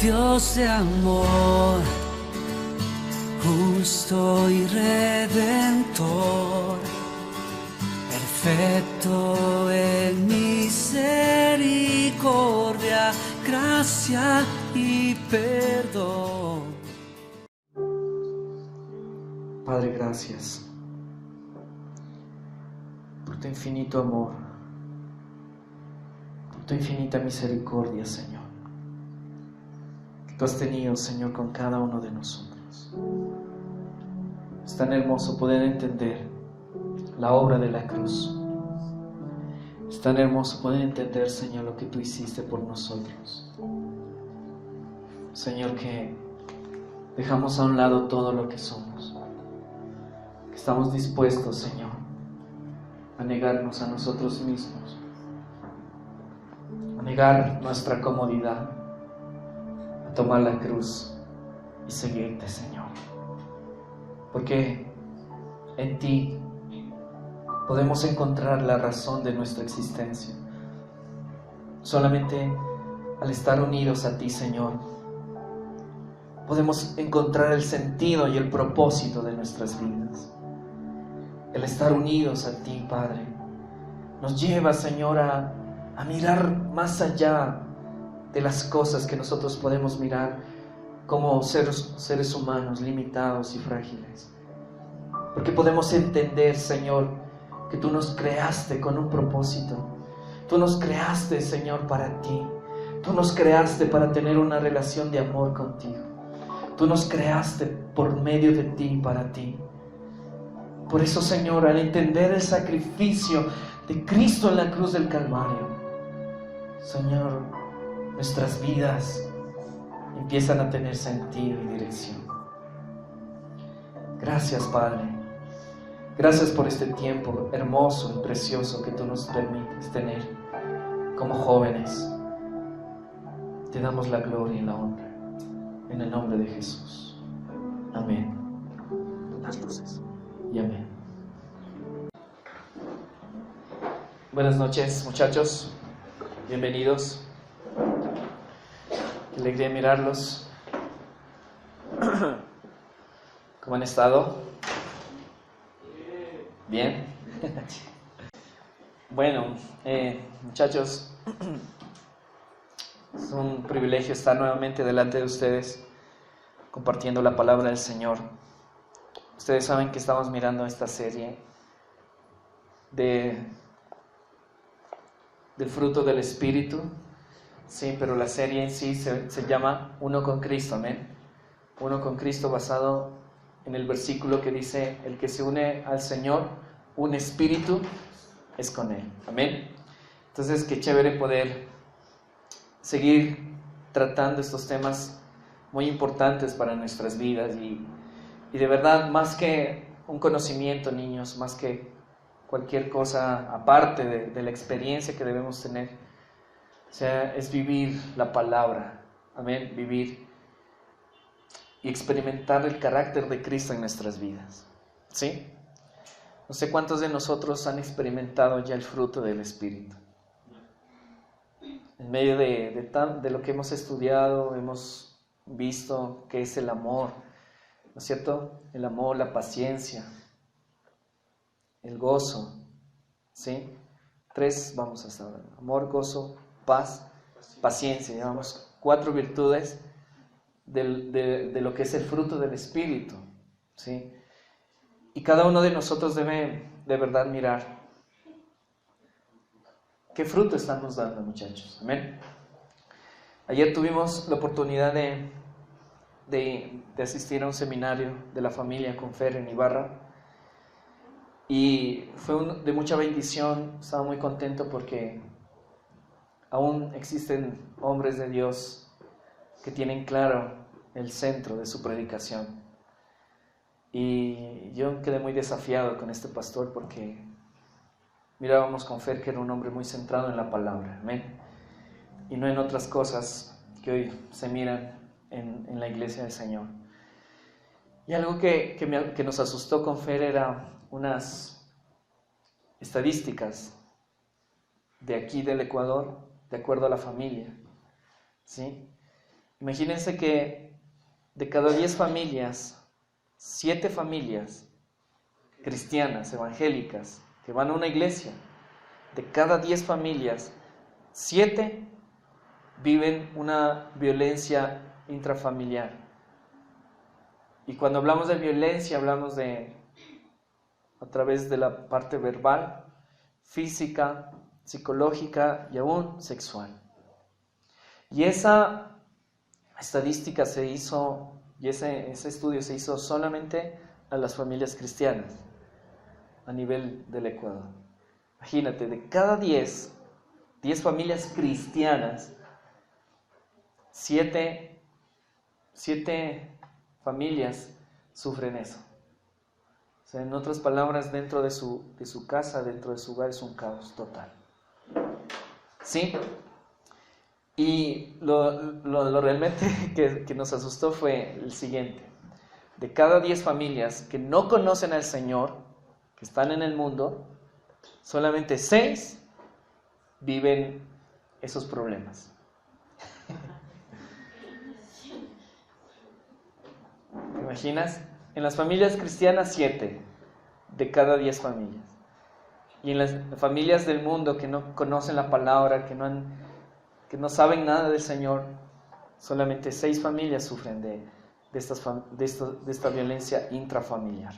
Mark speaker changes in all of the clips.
Speaker 1: Dios de amor, justo y redentor, perfecto en misericordia, gracia y perdón.
Speaker 2: Padre, gracias por tu infinito amor, por tu infinita misericordia, Señor, que tú has tenido, Señor, con cada uno de nosotros. Es tan hermoso poder entender la obra de la cruz. Es tan hermoso poder entender, Señor, lo que tú hiciste por nosotros. Señor, que dejamos a un lado todo lo que somos. Que estamos dispuestos, Señor, a negarnos a nosotros mismos, a negar nuestra comodidad, a tomar la cruz y seguirte, Señor. Porque en ti podemos encontrar la razón de nuestra existencia. Solamente al estar unidos a ti, Señor, podemos encontrar el sentido y el propósito de nuestras vidas. El estar unidos a ti, Padre, nos lleva, Señor, a mirar más allá de las cosas que nosotros podemos mirar como seres humanos limitados y frágiles. Porque podemos entender, Señor, que tú nos creaste con un propósito. Tú nos creaste, Señor, para ti. Tú nos creaste para tener una relación de amor contigo. Tú nos creaste por medio de ti y para ti. Por eso, Señor, al entender el sacrificio de Cristo en la cruz del Calvario, Señor, nuestras vidas empiezan a tener sentido y dirección. Gracias, Padre. Gracias por este tiempo hermoso y precioso que tú nos permites tener como jóvenes. Te damos la gloria y la honra en el nombre de Jesús. Amén. Las luces. Y amén. Buenas noches, muchachos. Bienvenidos. Qué alegría mirarlos. ¿Cómo han estado? Bien. Bueno, muchachos, es un privilegio estar nuevamente delante de ustedes compartiendo la palabra del Señor. Ustedes saben que estamos mirando esta serie del fruto del Espíritu, sí, pero la serie en sí se llama Uno con Cristo, amén. Uno con Cristo, basado en el versículo que dice: el que se une al Señor, un espíritu es con Él, amén. Entonces, qué chévere poder seguir tratando estos temas muy importantes para nuestras vidas y de verdad, más que un conocimiento, niños, más que cualquier cosa aparte de la experiencia que debemos tener, o sea, es vivir la palabra, amén, vivir y experimentar el carácter de Cristo en nuestras vidas, ¿sí? No sé cuántos de nosotros han experimentado ya el fruto del Espíritu. En medio de lo que hemos estudiado, hemos visto que es el amor, ¿no es cierto? El amor, la paciencia, el gozo, ¿sí? 3 vamos a estar hablando: amor, gozo, paz, paciencia. Llevamos 4 virtudes de lo que es el fruto del Espíritu, ¿sí? Y cada uno de nosotros debe de verdad mirar qué fruto estamos dando, muchachos, amén. Ayer tuvimos la oportunidad de asistir a un seminario de la familia con Fer en Ibarra y fue de mucha bendición. Estaba muy contento porque aún existen hombres de Dios que tienen claro el centro de su predicación, y yo quedé muy desafiado con este pastor porque mirábamos con Fer que era un hombre muy centrado en la palabra, amén, y no en otras cosas que hoy se miran en la iglesia del Señor. Y algo que nos asustó con Fer era unas estadísticas de aquí del Ecuador, de acuerdo a la familia, ¿sí? Imagínense que de cada 10 familias, 7 familias cristianas, evangélicas, que van a una iglesia, de cada 10 familias, 7 viven una violencia intrafamiliar. Y cuando hablamos de violencia, hablamos de a través de la parte verbal, física, psicológica y aún sexual. Y esa estadística se hizo, y ese estudio se hizo solamente a las familias cristianas a nivel del Ecuador. Imagínate, de cada 10 familias cristianas, 7 familias sufren eso. O sea, en otras palabras, dentro de su casa, dentro de su hogar, es un caos total. ¿Sí? Y lo realmente que nos asustó fue el siguiente. De cada 10 familias que no conocen al Señor, que están en el mundo, solamente 6 viven esos problemas. ¿Te imaginas? En las familias cristianas, 7 de cada 10 familias. Y en las familias del mundo que no conocen la palabra, que no saben nada del Señor, solamente 6 familias sufren de esta violencia intrafamiliar.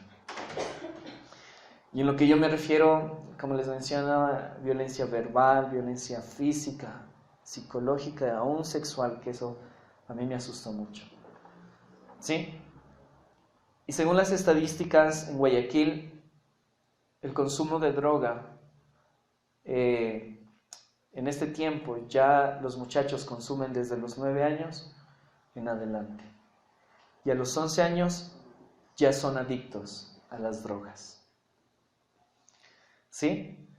Speaker 2: Y en lo que yo me refiero, como les mencionaba, violencia verbal, violencia física, psicológica, aún sexual, que eso a mí me asustó mucho. ¿Sí? Y según las estadísticas, en Guayaquil, el consumo de droga, en este tiempo, ya los muchachos consumen desde los 9 años en adelante. Y a los 11 años ya son adictos a las drogas. ¿Sí?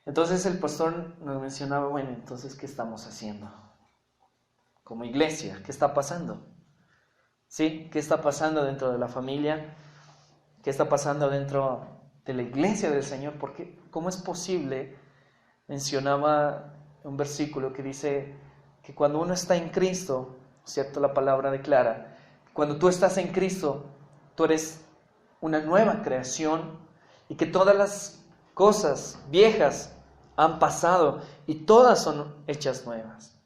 Speaker 2: Entonces el pastor nos mencionaba, bueno, entonces, ¿qué estamos haciendo? Como iglesia, ¿qué está pasando? ¿Sí? ¿Qué está pasando dentro de la familia? ¿Qué está pasando dentro de la iglesia del Señor? Porque, ¿cómo es posible? Mencionaba un versículo que dice que cuando uno está en Cristo, ¿cierto? La palabra declara, cuando tú estás en Cristo, tú eres una nueva creación y que todas las cosas viejas han pasado y todas son hechas nuevas.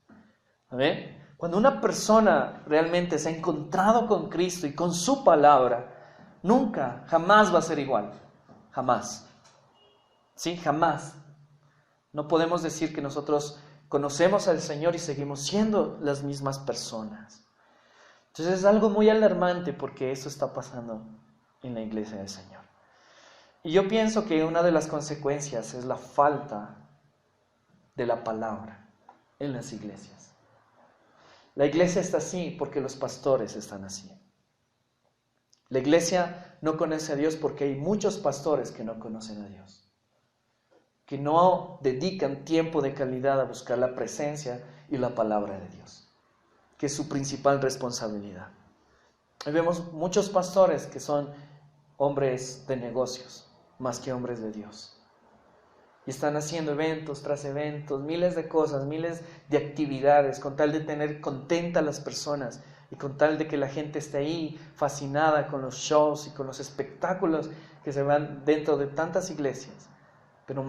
Speaker 2: ¿Amén? Cuando una persona realmente se ha encontrado con Cristo y con su palabra, nunca, jamás va a ser igual. Jamás. ¿Sí? Jamás. No podemos decir que nosotros conocemos al Señor y seguimos siendo las mismas personas. Entonces es algo muy alarmante porque eso está pasando en la iglesia del Señor. Y yo pienso que una de las consecuencias es la falta de la palabra en las iglesias. La iglesia está así porque los pastores están así. La iglesia no conoce a Dios porque hay muchos pastores que no conocen a Dios, que no dedican tiempo de calidad a buscar la presencia y la palabra de Dios, que es su principal responsabilidad. Y vemos muchos pastores que son hombres de negocios más que hombres de Dios. Y están haciendo eventos tras eventos, miles de cosas, miles de actividades, con tal de tener contenta a las personas y con tal de que la gente esté ahí fascinada con los shows y con los espectáculos que se van dentro de tantas iglesias. Pero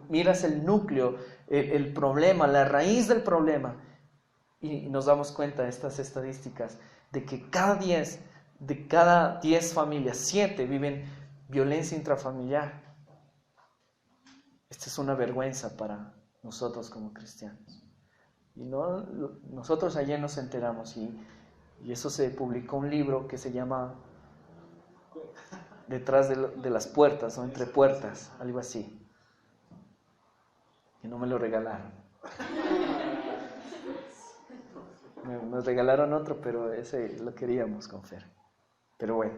Speaker 2: miras el núcleo, el problema, la raíz del problema, y nos damos cuenta de estas estadísticas de que de cada 10 familias, 7 viven violencia intrafamiliar. Esta es una vergüenza para nosotros como cristianos. Y nosotros ayer nos enteramos y eso se publicó un libro que se llama Detrás de las puertas o entre puertas, algo así. Y no me lo regalaron. Nos regalaron otro, pero ese lo queríamos con Fer. Pero bueno.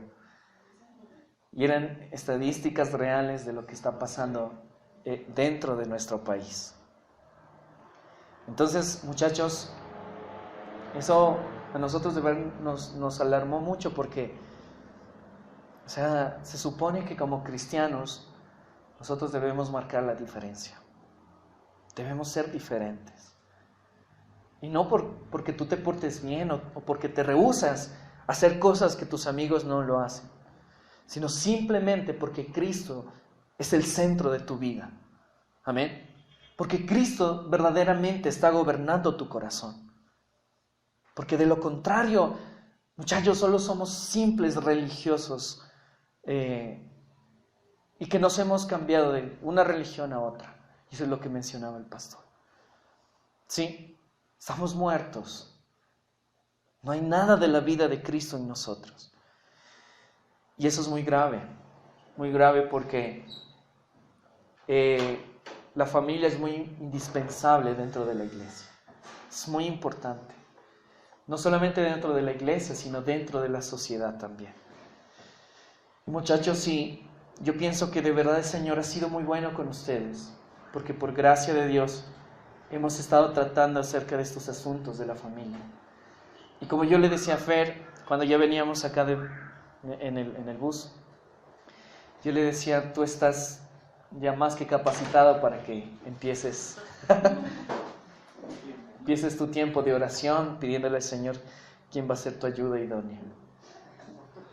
Speaker 2: Y eran estadísticas reales de lo que está pasando dentro de nuestro país. Entonces, muchachos, eso a nosotros de verdad nos alarmó mucho porque, o sea, se supone que como cristianos nosotros debemos marcar la diferencia. Debemos ser diferentes. Y no porque tú te portes bien o porque te rehusas a hacer cosas que tus amigos no lo hacen, sino simplemente porque Cristo es el centro de tu vida. Amén. Porque Cristo verdaderamente está gobernando tu corazón. Porque de lo contrario, muchachos, solo somos simples religiosos y que nos hemos cambiado de una religión a otra. Y eso es lo que mencionaba el pastor. Sí, estamos muertos. No hay nada de la vida de Cristo en nosotros. Y eso es muy grave porque la familia es muy indispensable dentro de la iglesia. Es muy importante. No solamente dentro de la iglesia, sino dentro de la sociedad también. Y muchachos, sí, yo pienso que de verdad el Señor ha sido muy bueno con ustedes, porque por gracia de Dios hemos estado tratando acerca de estos asuntos de la familia. Y como yo le decía a Fer, cuando ya veníamos acá en el bus, yo le decía, tú estás ya más que capacitado para que empieces tu tiempo de oración, pidiéndole al Señor quién va a ser tu ayuda idónea.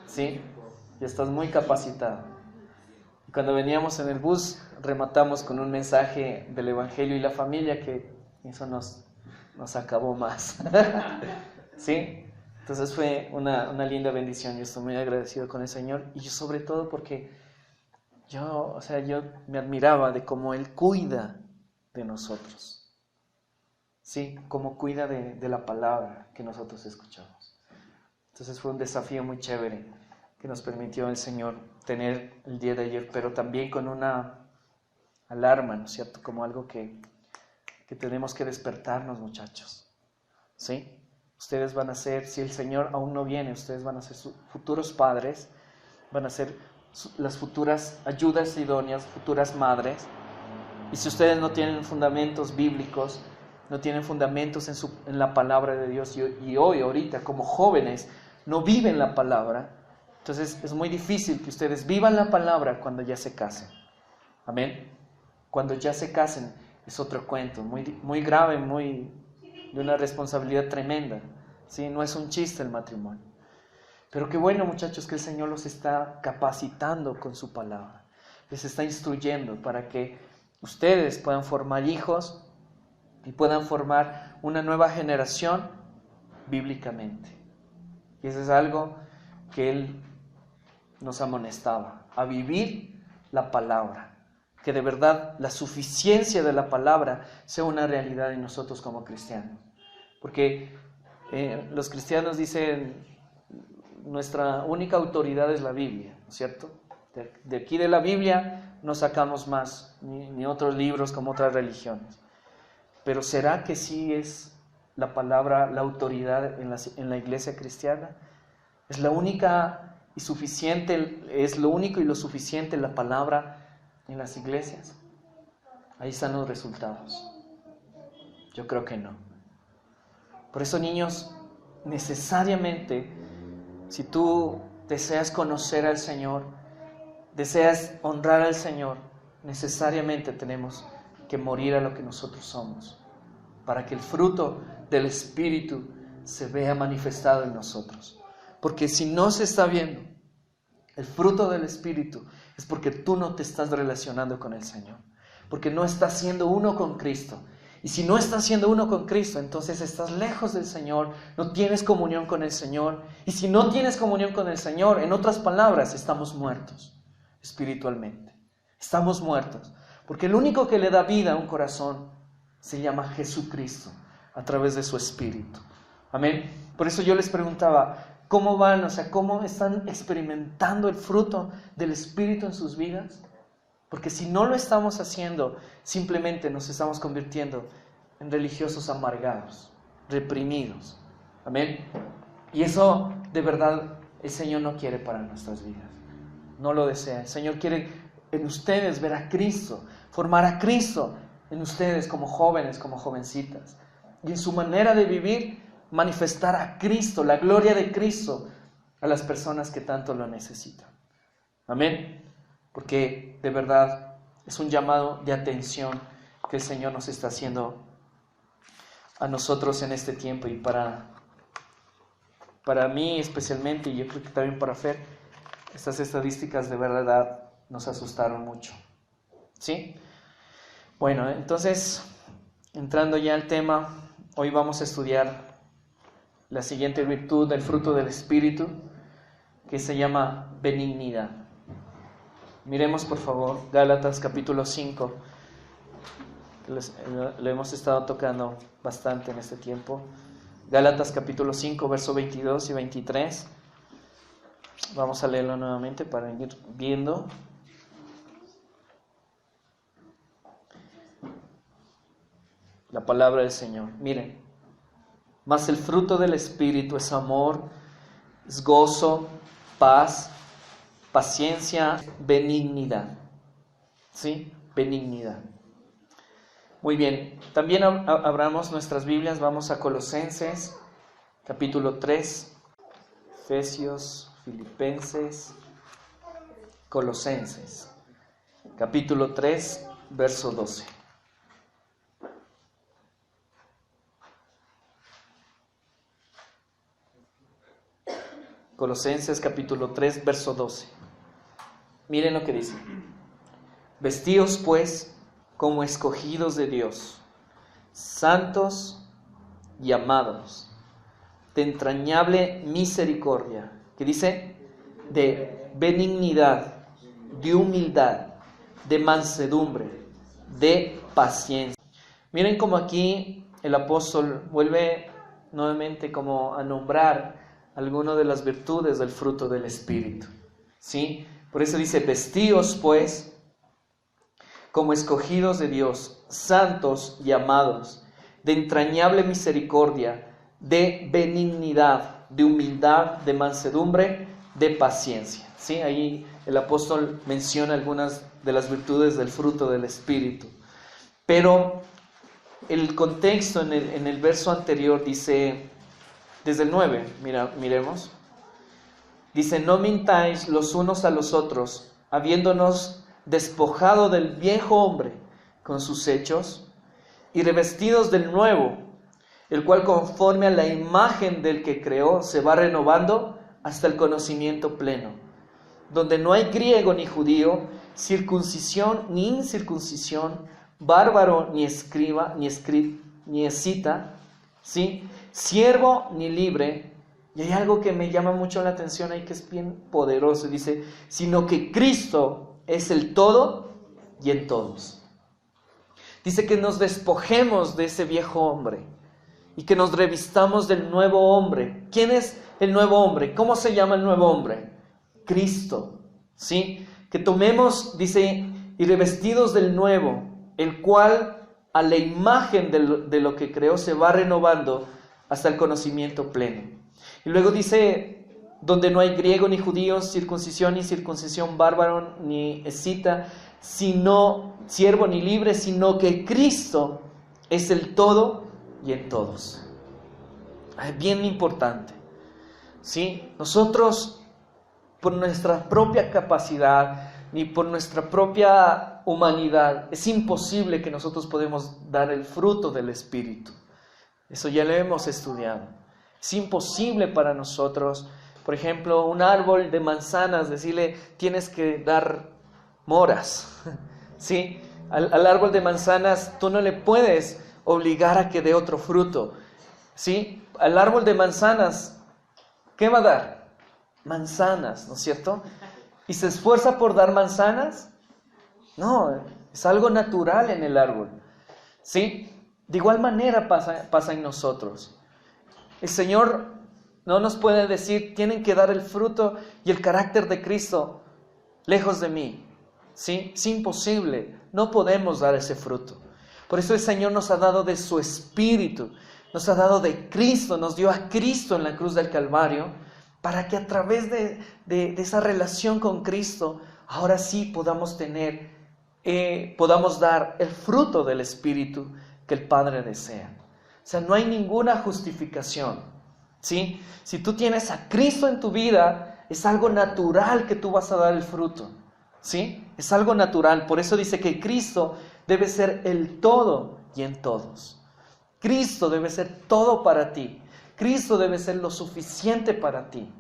Speaker 2: ¿Sí? Ya estás muy capacitado. Y cuando veníamos en el bus, rematamos con un mensaje del Evangelio y la familia, que eso nos acabó más. ¿Sí? Entonces fue una linda bendición. Yo estoy muy agradecido con el Señor. Y yo sobre todo porque yo me admiraba de cómo Él cuida de nosotros. Sí, cómo cuida de la palabra que nosotros escuchamos. Entonces fue un desafío muy chévere que nos permitió el Señor tener el día de ayer, pero también con una alarma, ¿no es cierto? Como algo que tenemos que despertarnos, muchachos. ¿Sí? Ustedes van a ser, si el Señor aún no viene, ustedes van a ser sus futuros padres, van a ser las futuras ayudas idóneas, futuras madres. Y si ustedes no tienen fundamentos bíblicos, no tienen fundamentos en la palabra de Dios, y hoy, ahorita, como jóvenes, no viven la palabra, entonces es muy difícil que ustedes vivan la palabra cuando ya se casen. Amén. Cuando ya se casen es otro cuento, muy grave, de una responsabilidad tremenda. ¿Sí? No es un chiste el matrimonio. Pero qué bueno, muchachos, que el Señor los está capacitando con su palabra. Les está instruyendo para que ustedes puedan formar hijos y puedan formar una nueva generación bíblicamente. Y eso es algo que Él nos amonestaba, a vivir la palabra. Que de verdad la suficiencia de la palabra sea una realidad en nosotros como cristianos. Porque los cristianos dicen, nuestra única autoridad es la Biblia, ¿no es cierto? De aquí de la Biblia no sacamos más, ni otros libros como otras religiones. Pero ¿será que sí es la palabra la autoridad en la iglesia cristiana? ¿Es la única y suficiente, es lo único y lo suficiente la palabra en las iglesias? Ahí están los resultados. Yo creo que no. Por eso, niños, necesariamente, si tú deseas conocer al Señor, deseas honrar al Señor, necesariamente tenemos que morir a lo que nosotros somos, para que el fruto del Espíritu se vea manifestado en nosotros. Porque si no se está viendo el fruto del Espíritu, es porque tú no te estás relacionando con el Señor, porque no estás siendo uno con Cristo. Y si no estás siendo uno con Cristo, entonces estás lejos del Señor, no tienes comunión con el Señor. Y si no tienes comunión con el Señor, en otras palabras, estamos muertos espiritualmente. Estamos muertos, porque el único que le da vida a un corazón se llama Jesucristo, a través de su Espíritu. Amén. Por eso yo les preguntaba, ¿cómo van? O sea, ¿cómo están experimentando el fruto del Espíritu en sus vidas? Porque si no lo estamos haciendo, simplemente nos estamos convirtiendo en religiosos amargados, reprimidos. Amén. Y eso de verdad el Señor no quiere para nuestras vidas. No lo desea. El Señor quiere en ustedes ver a Cristo, formar a Cristo en ustedes como jóvenes, como jovencitas. Y en su manera de vivir, manifestar a Cristo, la gloria de Cristo a las personas que tanto lo necesitan. Amén. Porque de verdad es un llamado de atención que el Señor nos está haciendo a nosotros en este tiempo y para mí especialmente, y yo creo que también para Fer, estas estadísticas de verdad nos asustaron mucho. ¿Sí? Bueno, entonces, entrando ya al tema, hoy vamos a estudiar la siguiente virtud del fruto del Espíritu, que se llama benignidad. Miremos por favor Gálatas capítulo 5, que lo hemos estado tocando bastante en este tiempo. Gálatas capítulo 5, verso 22 y 23. Vamos a leerlo nuevamente para ir viendo. La palabra del Señor. Miren, mas el fruto del Espíritu es amor, es gozo, paz, paciencia, benignidad. ¿Sí? Benignidad. Muy bien, también abramos nuestras Biblias, vamos a Colosenses, capítulo 3, Efesios, Filipenses, Colosenses, capítulo 3, verso 12. Colosenses, capítulo 3, verso 12. Miren lo que dice. Vestíos pues como escogidos de Dios, santos y amados, de entrañable misericordia, que dice, de benignidad, de humildad, de mansedumbre, de paciencia. Miren cómo aquí el apóstol vuelve nuevamente como a nombrar algunas de las virtudes del fruto del Espíritu. ¿Sí? Por eso dice, vestíos pues como escogidos de Dios, santos y amados, de entrañable misericordia, de benignidad, de humildad, de mansedumbre, de paciencia. ¿Sí? Ahí el apóstol menciona algunas de las virtudes del fruto del Espíritu. Pero el contexto en el verso anterior dice, desde el 9, miremos, dice, no mintáis los unos a los otros, habiéndonos despojado del viejo hombre con sus hechos y revestidos del nuevo, el cual conforme a la imagen del que creó se va renovando hasta el conocimiento pleno, donde no hay griego ni judío, circuncisión ni incircuncisión, bárbaro ni escriba, ni escita, ¿sí? Siervo ni libre. Y hay algo que me llama mucho la atención ahí que es bien poderoso, dice, sino que Cristo es el todo y en todos. Dice que nos despojemos de ese viejo hombre y que nos revistamos del nuevo hombre. ¿Quién es el nuevo hombre? ¿Cómo se llama el nuevo hombre? Cristo. ¿Sí? Que tomemos, dice, y revestidos del nuevo, el cual a la imagen de lo que creó se va renovando hasta el conocimiento pleno. Y luego dice, donde no hay griego ni judío, circuncisión ni circuncisión, bárbaro ni escita, sino siervo ni libre, sino que Cristo es el todo y en todos. Es bien importante. ¿Sí? Nosotros, por nuestra propia capacidad, ni por nuestra propia humanidad, es imposible que nosotros podamos dar el fruto del Espíritu. Eso ya lo hemos estudiado. Es imposible para nosotros. Por ejemplo, un árbol de manzanas, decirle, tienes que dar moras, ¿sí? Al árbol de manzanas tú no le puedes obligar a que dé otro fruto, ¿sí? Al árbol de manzanas, ¿qué va a dar? Manzanas, ¿no es cierto? ¿Y se esfuerza por dar manzanas? No, es algo natural en el árbol, ¿sí? De igual manera pasa en nosotros. El Señor no nos puede decir, tienen que dar el fruto y el carácter de Cristo lejos de mí. ¿Sí? Es imposible, no podemos dar ese fruto. Por eso el Señor nos ha dado de su Espíritu, nos ha dado de Cristo, nos dio a Cristo en la cruz del Calvario, para que a través de esa relación con Cristo, ahora sí podamos dar el fruto del Espíritu que el Padre desea. O sea, no hay ninguna justificación. ¿Sí? Si tú tienes a Cristo en tu vida, es algo natural que tú vas a dar el fruto. ¿Sí? Es algo natural. Por eso dice que Cristo debe ser el todo y en todos. Cristo debe ser todo para ti. Cristo debe ser lo suficiente para ti.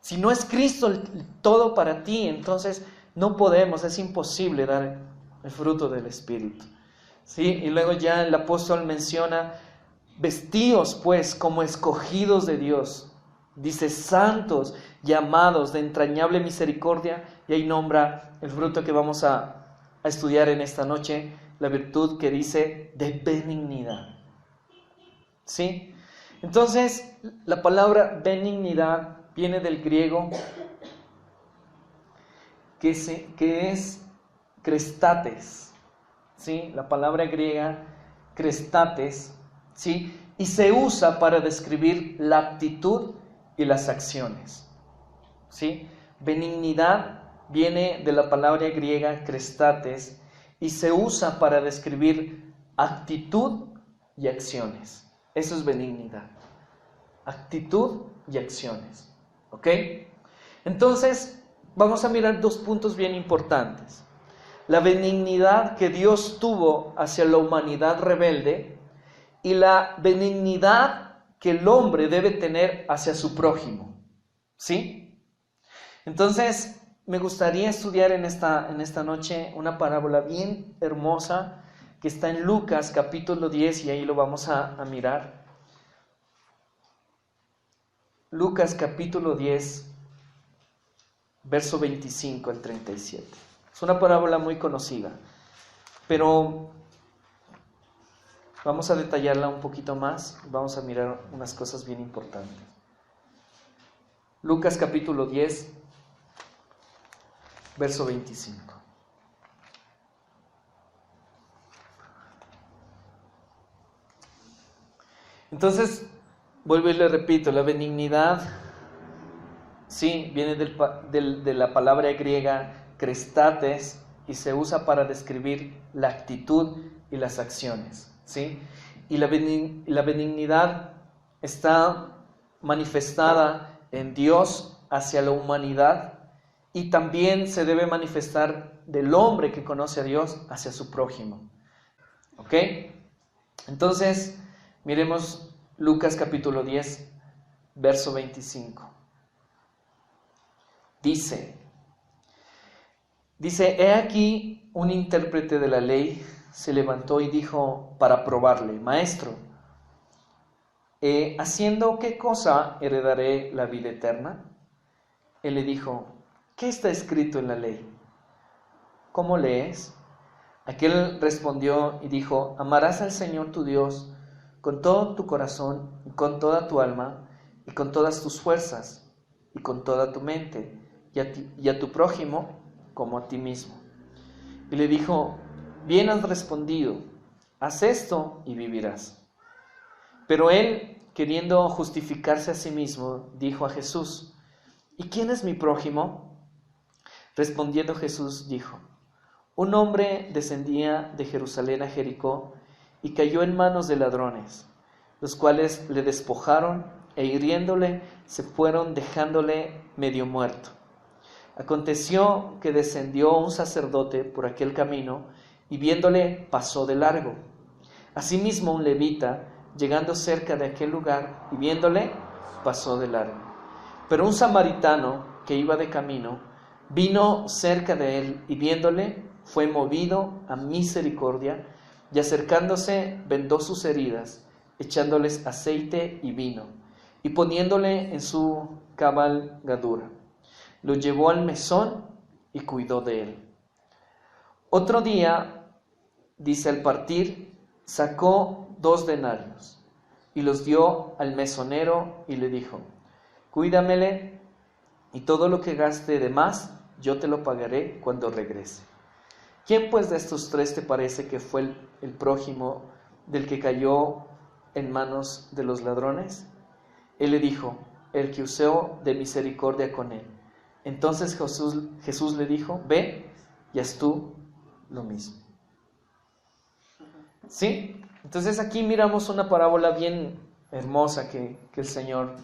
Speaker 2: Si no es Cristo el todo para ti, entonces no podemos, es imposible dar el fruto del Espíritu. ¿Sí? Y luego ya el apóstol menciona, vestíos pues como escogidos de Dios. Dice, santos y amados de entrañable misericordia, y ahí nombra el fruto que vamos a estudiar en esta noche, la virtud que dice de benignidad. ¿Sí? Entonces, la palabra benignidad viene del griego que es crestates. ¿Sí? La palabra griega crestates, ¿sí? Y se usa para describir la actitud y las acciones. ¿Sí? Benignidad viene de la palabra griega crestates y se usa para describir actitud y acciones. Eso es benignidad. Actitud y acciones. ¿Ok? Entonces, vamos a mirar dos puntos bien importantes. La benignidad que Dios tuvo hacia la humanidad rebelde y la benignidad que el hombre debe tener hacia su prójimo. ¿Sí? Entonces, me gustaría estudiar en esta noche una parábola bien hermosa que está en Lucas capítulo 10 y ahí lo vamos a mirar. Lucas capítulo 10, verso 25 al 37. Es una parábola muy conocida, pero vamos a detallarla un poquito más y vamos a mirar unas cosas bien importantes. Lucas capítulo 10, verso 25. Entonces, vuelvo y le repito, la benignidad, sí, viene de la palabra griega crestates y se usa para describir la actitud y las acciones, ¿sí? Y la benignidad está manifestada en Dios hacia la humanidad y también se debe manifestar del hombre que conoce a Dios hacia su prójimo. ¿Ok? Entonces, miremos Lucas capítulo 10, verso 25. Dice, he aquí un intérprete de la ley se levantó y dijo para probarle, Maestro, ¿haciendo qué cosa heredaré la vida eterna? Él le dijo, ¿qué está escrito en la ley? ¿Cómo lees? Aquel respondió y dijo, amarás al Señor tu Dios con todo tu corazón, y con toda tu alma, y con todas tus fuerzas, y con toda tu mente, y a tu prójimo como a ti mismo. Y le dijo, bien has respondido, haz esto y vivirás. Pero él, queriendo justificarse a sí mismo, dijo a Jesús, ¿y quién es mi prójimo? Respondiendo Jesús dijo, un hombre descendía de Jerusalén a Jericó y cayó en manos de ladrones, los cuales le despojaron e hiriéndole se fueron dejándole medio muerto. Aconteció que descendió un sacerdote por aquel camino y viéndole pasó de largo. Asimismo un levita, llegando cerca de aquel lugar y viéndole, pasó de largo. Pero un samaritano que iba de camino vino cerca de él y viéndole fue movido a misericordia y acercándose vendó sus heridas, echándoles aceite y vino y poniéndole en su cabalgadura. Lo llevó al mesón y cuidó de él. Otro día, dice, al partir, sacó 2 denarios y los dio al mesonero y le dijo, cuídamele y todo lo que gaste de más, yo te lo pagaré cuando regrese. ¿Quién pues de estos 3 te parece que fue el prójimo del que cayó en manos de los ladrones? Él le dijo, el que usó de misericordia con él. Entonces Jesús le dijo, ve y haz tú lo mismo. ¿Sí? Entonces aquí miramos una parábola bien hermosa que el Señor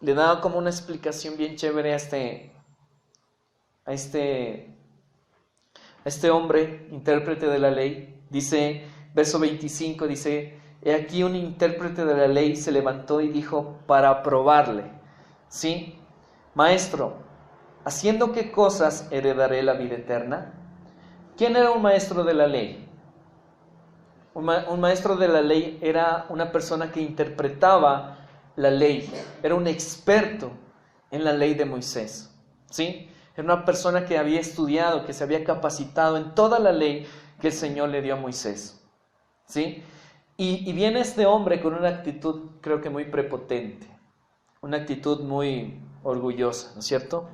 Speaker 2: le da como una explicación bien chévere a este hombre, intérprete de la ley. Dice, verso 25 dice: he aquí un intérprete de la ley se levantó y dijo para probarle, ¿sí? Maestro, ¿haciendo qué cosas heredaré la vida eterna? ¿Quién era un maestro de la ley? Un maestro de la ley era una persona que interpretaba la ley, era un experto en la ley de Moisés, ¿sí? Era una persona que había estudiado, que se había capacitado en toda la ley que el Señor le dio a Moisés, ¿sí? Y viene este hombre con una actitud, creo que muy prepotente, una actitud muy orgullosa, ¿no es cierto?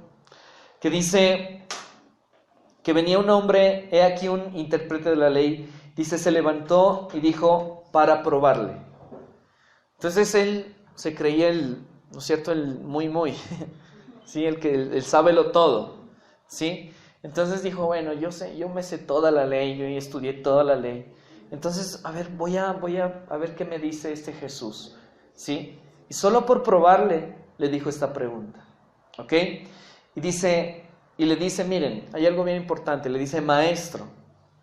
Speaker 2: Que dice que venía un hombre, he aquí un intérprete de la ley, dice, se levantó y dijo para probarle. Entonces él se creía el, ¿no es cierto?, el muy, ¿sí? El sábelo todo, ¿sí? Entonces dijo, bueno, yo me sé toda la ley, yo estudié toda la ley. Entonces, a ver, voy a ver qué me dice este Jesús, ¿sí? Y solo por probarle, le dijo esta pregunta, ¿ok? Y le dice, miren, hay algo bien importante, le dice maestro.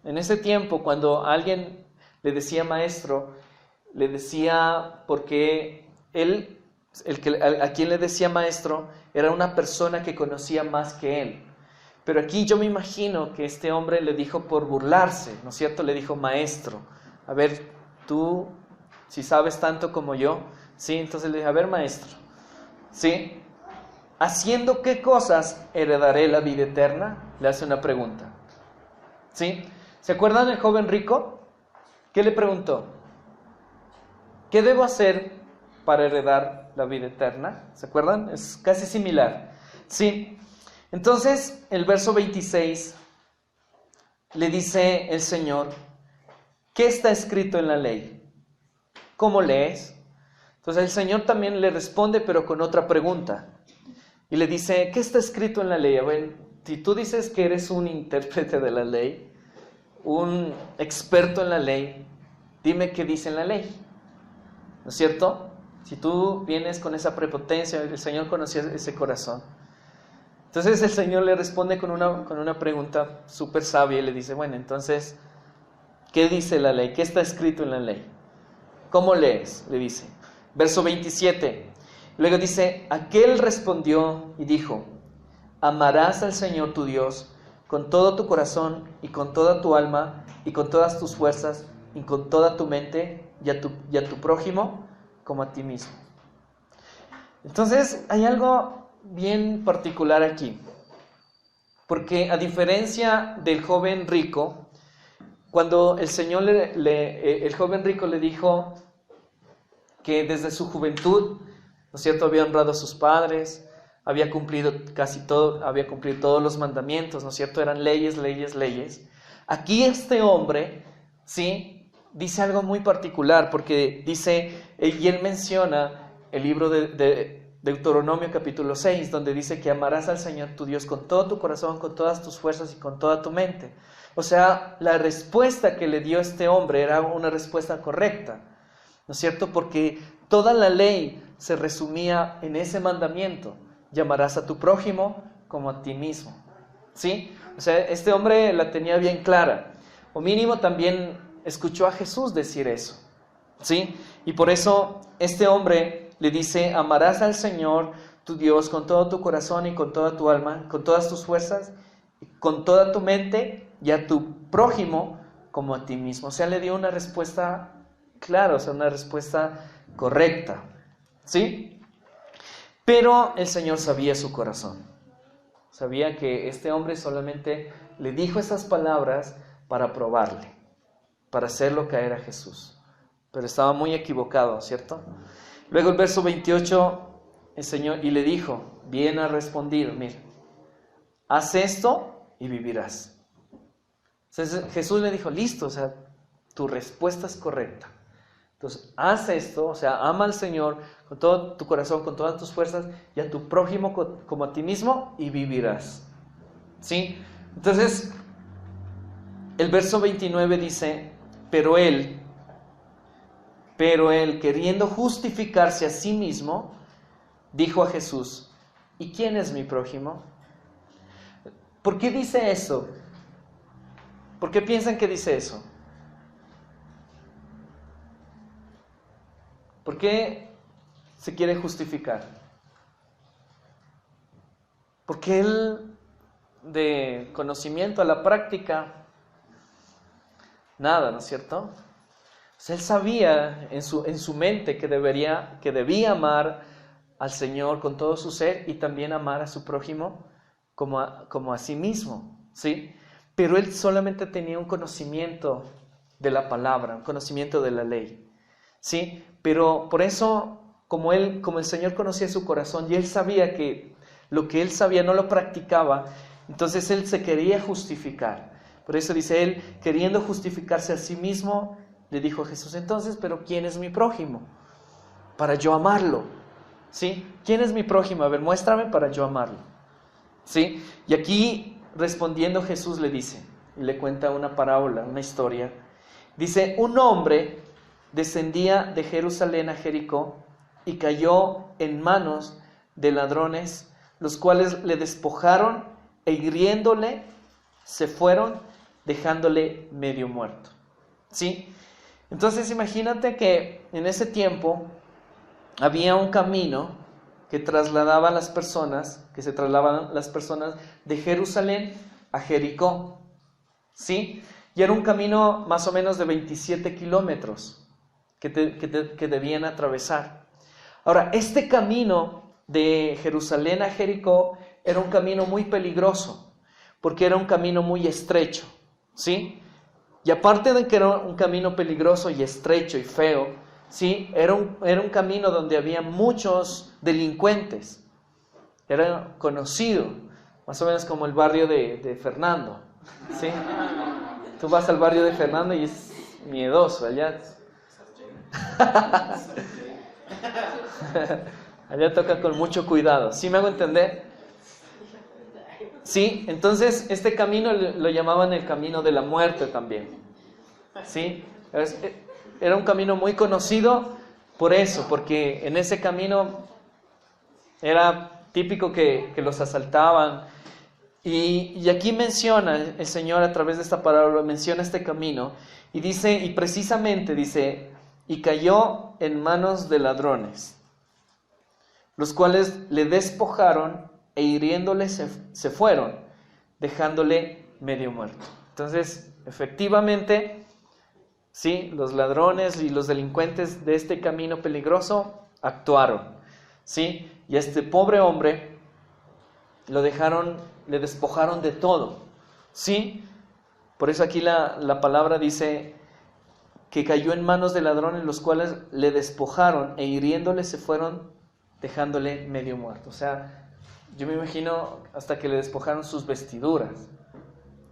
Speaker 2: En ese tiempo, cuando alguien le decía maestro, le decía porque a quien le decía maestro, era una persona que conocía más que él. Pero aquí yo me imagino que este hombre le dijo por burlarse, ¿no es cierto? Le dijo maestro. A ver, tú, si sabes tanto como yo, ¿sí? Entonces le dije, a ver maestro, ¿sí? ¿Haciendo qué cosas heredaré la vida eterna? Le hace una pregunta, ¿sí? ¿Se acuerdan del joven rico? ¿Qué le preguntó? ¿Qué debo hacer para heredar la vida eterna? ¿Se acuerdan? Es casi similar, ¿sí? Entonces, el verso 26 le dice el Señor, ¿qué está escrito en la ley? ¿Cómo lees? Entonces el Señor también le responde, pero con otra pregunta. Y le dice, ¿qué está escrito en la ley? A ver, si tú dices que eres un intérprete de la ley, un experto en la ley, dime qué dice en la ley, ¿no es cierto? Si tú vienes con esa prepotencia, el Señor conocía ese corazón. Entonces el Señor le responde con una pregunta súper sabia y le dice, bueno, entonces, ¿qué dice la ley? ¿Qué está escrito en la ley? ¿Cómo lees? Le dice. Verso 27. Luego dice, aquel respondió y dijo, amarás al Señor tu Dios con todo tu corazón y con toda tu alma y con todas tus fuerzas y con toda tu mente y a tu prójimo como a ti mismo. Entonces hay algo bien particular aquí, porque a diferencia del joven rico, cuando el Señor el joven rico le dijo que desde su juventud, ¿no es cierto?, había honrado a sus padres, había cumplido casi todo, había cumplido todos los mandamientos, ¿no es cierto?, eran leyes. Aquí este hombre, ¿sí?, dice algo muy particular, porque dice, y él menciona el libro de Deuteronomio capítulo 6, donde dice que amarás al Señor tu Dios con todo tu corazón, con todas tus fuerzas y con toda tu mente. O sea, la respuesta que le dio este hombre era una respuesta correcta, ¿no es cierto? Porque toda la ley se resumía en ese mandamiento, llamarás a tu prójimo como a ti mismo, ¿sí? O sea, este hombre la tenía bien clara, o mínimo también escuchó a Jesús decir eso, ¿sí? Y por eso este hombre le dice, amarás al Señor tu Dios con todo tu corazón y con toda tu alma, con todas tus fuerzas, con toda tu mente y a tu prójimo como a ti mismo. O sea, le dio una respuesta clara, o sea, una respuesta correcta, ¿sí? Pero el Señor sabía su corazón. Sabía que este hombre solamente le dijo esas palabras para probarle, para hacerlo caer a Jesús. Pero estaba muy equivocado, ¿cierto? Luego el verso 28, el Señor, y le dijo, bien has respondido, mira, haz esto y vivirás. Entonces Jesús le dijo, listo, o sea, tu respuesta es correcta. Entonces, haz esto, o sea, ama al Señor con todo tu corazón, con todas tus fuerzas, y a tu prójimo como a ti mismo, y vivirás. ¿Sí? Entonces, el verso 29 dice, pero él, queriendo justificarse a sí mismo, dijo a Jesús, ¿y quién es mi prójimo? ¿Por qué dice eso? ¿Por qué piensan que dice eso? ¿Por qué se quiere justificar? Porque él, de conocimiento a la práctica, nada, ¿no es cierto? O sea, él sabía en su mente que debía amar al Señor con todo su ser y también amar a su prójimo como a sí mismo, ¿sí? Pero él solamente tenía un conocimiento de la palabra, un conocimiento de la ley, ¿sí? Pero por eso, como el Señor conocía su corazón y él sabía que lo que él sabía no lo practicaba, entonces él se quería justificar. Por eso dice él, queriendo justificarse a sí mismo, le dijo a Jesús, entonces, ¿pero quién es mi prójimo? Para yo amarlo, ¿sí? ¿Quién es mi prójimo? A ver, muéstrame para yo amarlo, ¿sí? Y aquí, respondiendo, Jesús le dice, y le cuenta una parábola, una historia. Dice, un hombre descendía de Jerusalén a Jericó y cayó en manos de ladrones, los cuales le despojaron e hiriéndole se fueron, dejándole medio muerto, ¿sí? Entonces imagínate que en ese tiempo había un camino que se trasladaban las personas de Jerusalén a Jericó, ¿sí? Y era un camino más o menos de 27 kilómetros que debían atravesar. Ahora, este camino de Jerusalén a Jericó era un camino muy peligroso, porque era un camino muy estrecho, ¿sí? Y aparte de que era un camino peligroso y estrecho y feo, ¿sí? Era un camino donde había muchos delincuentes. Era conocido, más o menos como el barrio de Fernando, ¿sí? Tú vas al barrio de Fernando y es miedoso allá. Allá toca con mucho cuidado. ¿Sí me hago entender? Sí, entonces este camino lo llamaban el camino de la muerte también. ¿Sí? Era un camino muy conocido por eso, porque en ese camino era típico que los asaltaban. Y aquí menciona el Señor a través de esta parábola, menciona este camino y dice, y precisamente dice, y cayó en manos de ladrones, los cuales le despojaron e hiriéndole se fueron, dejándole medio muerto. Entonces, efectivamente, sí, los ladrones y los delincuentes de este camino peligroso actuaron, ¿sí? Y a este pobre hombre le despojaron de todo, ¿sí? Por eso aquí la palabra dice que cayó en manos de ladrones, los cuales le despojaron e hiriéndole se fueron, dejándole medio muerto. O sea, yo me imagino hasta que le despojaron sus vestiduras.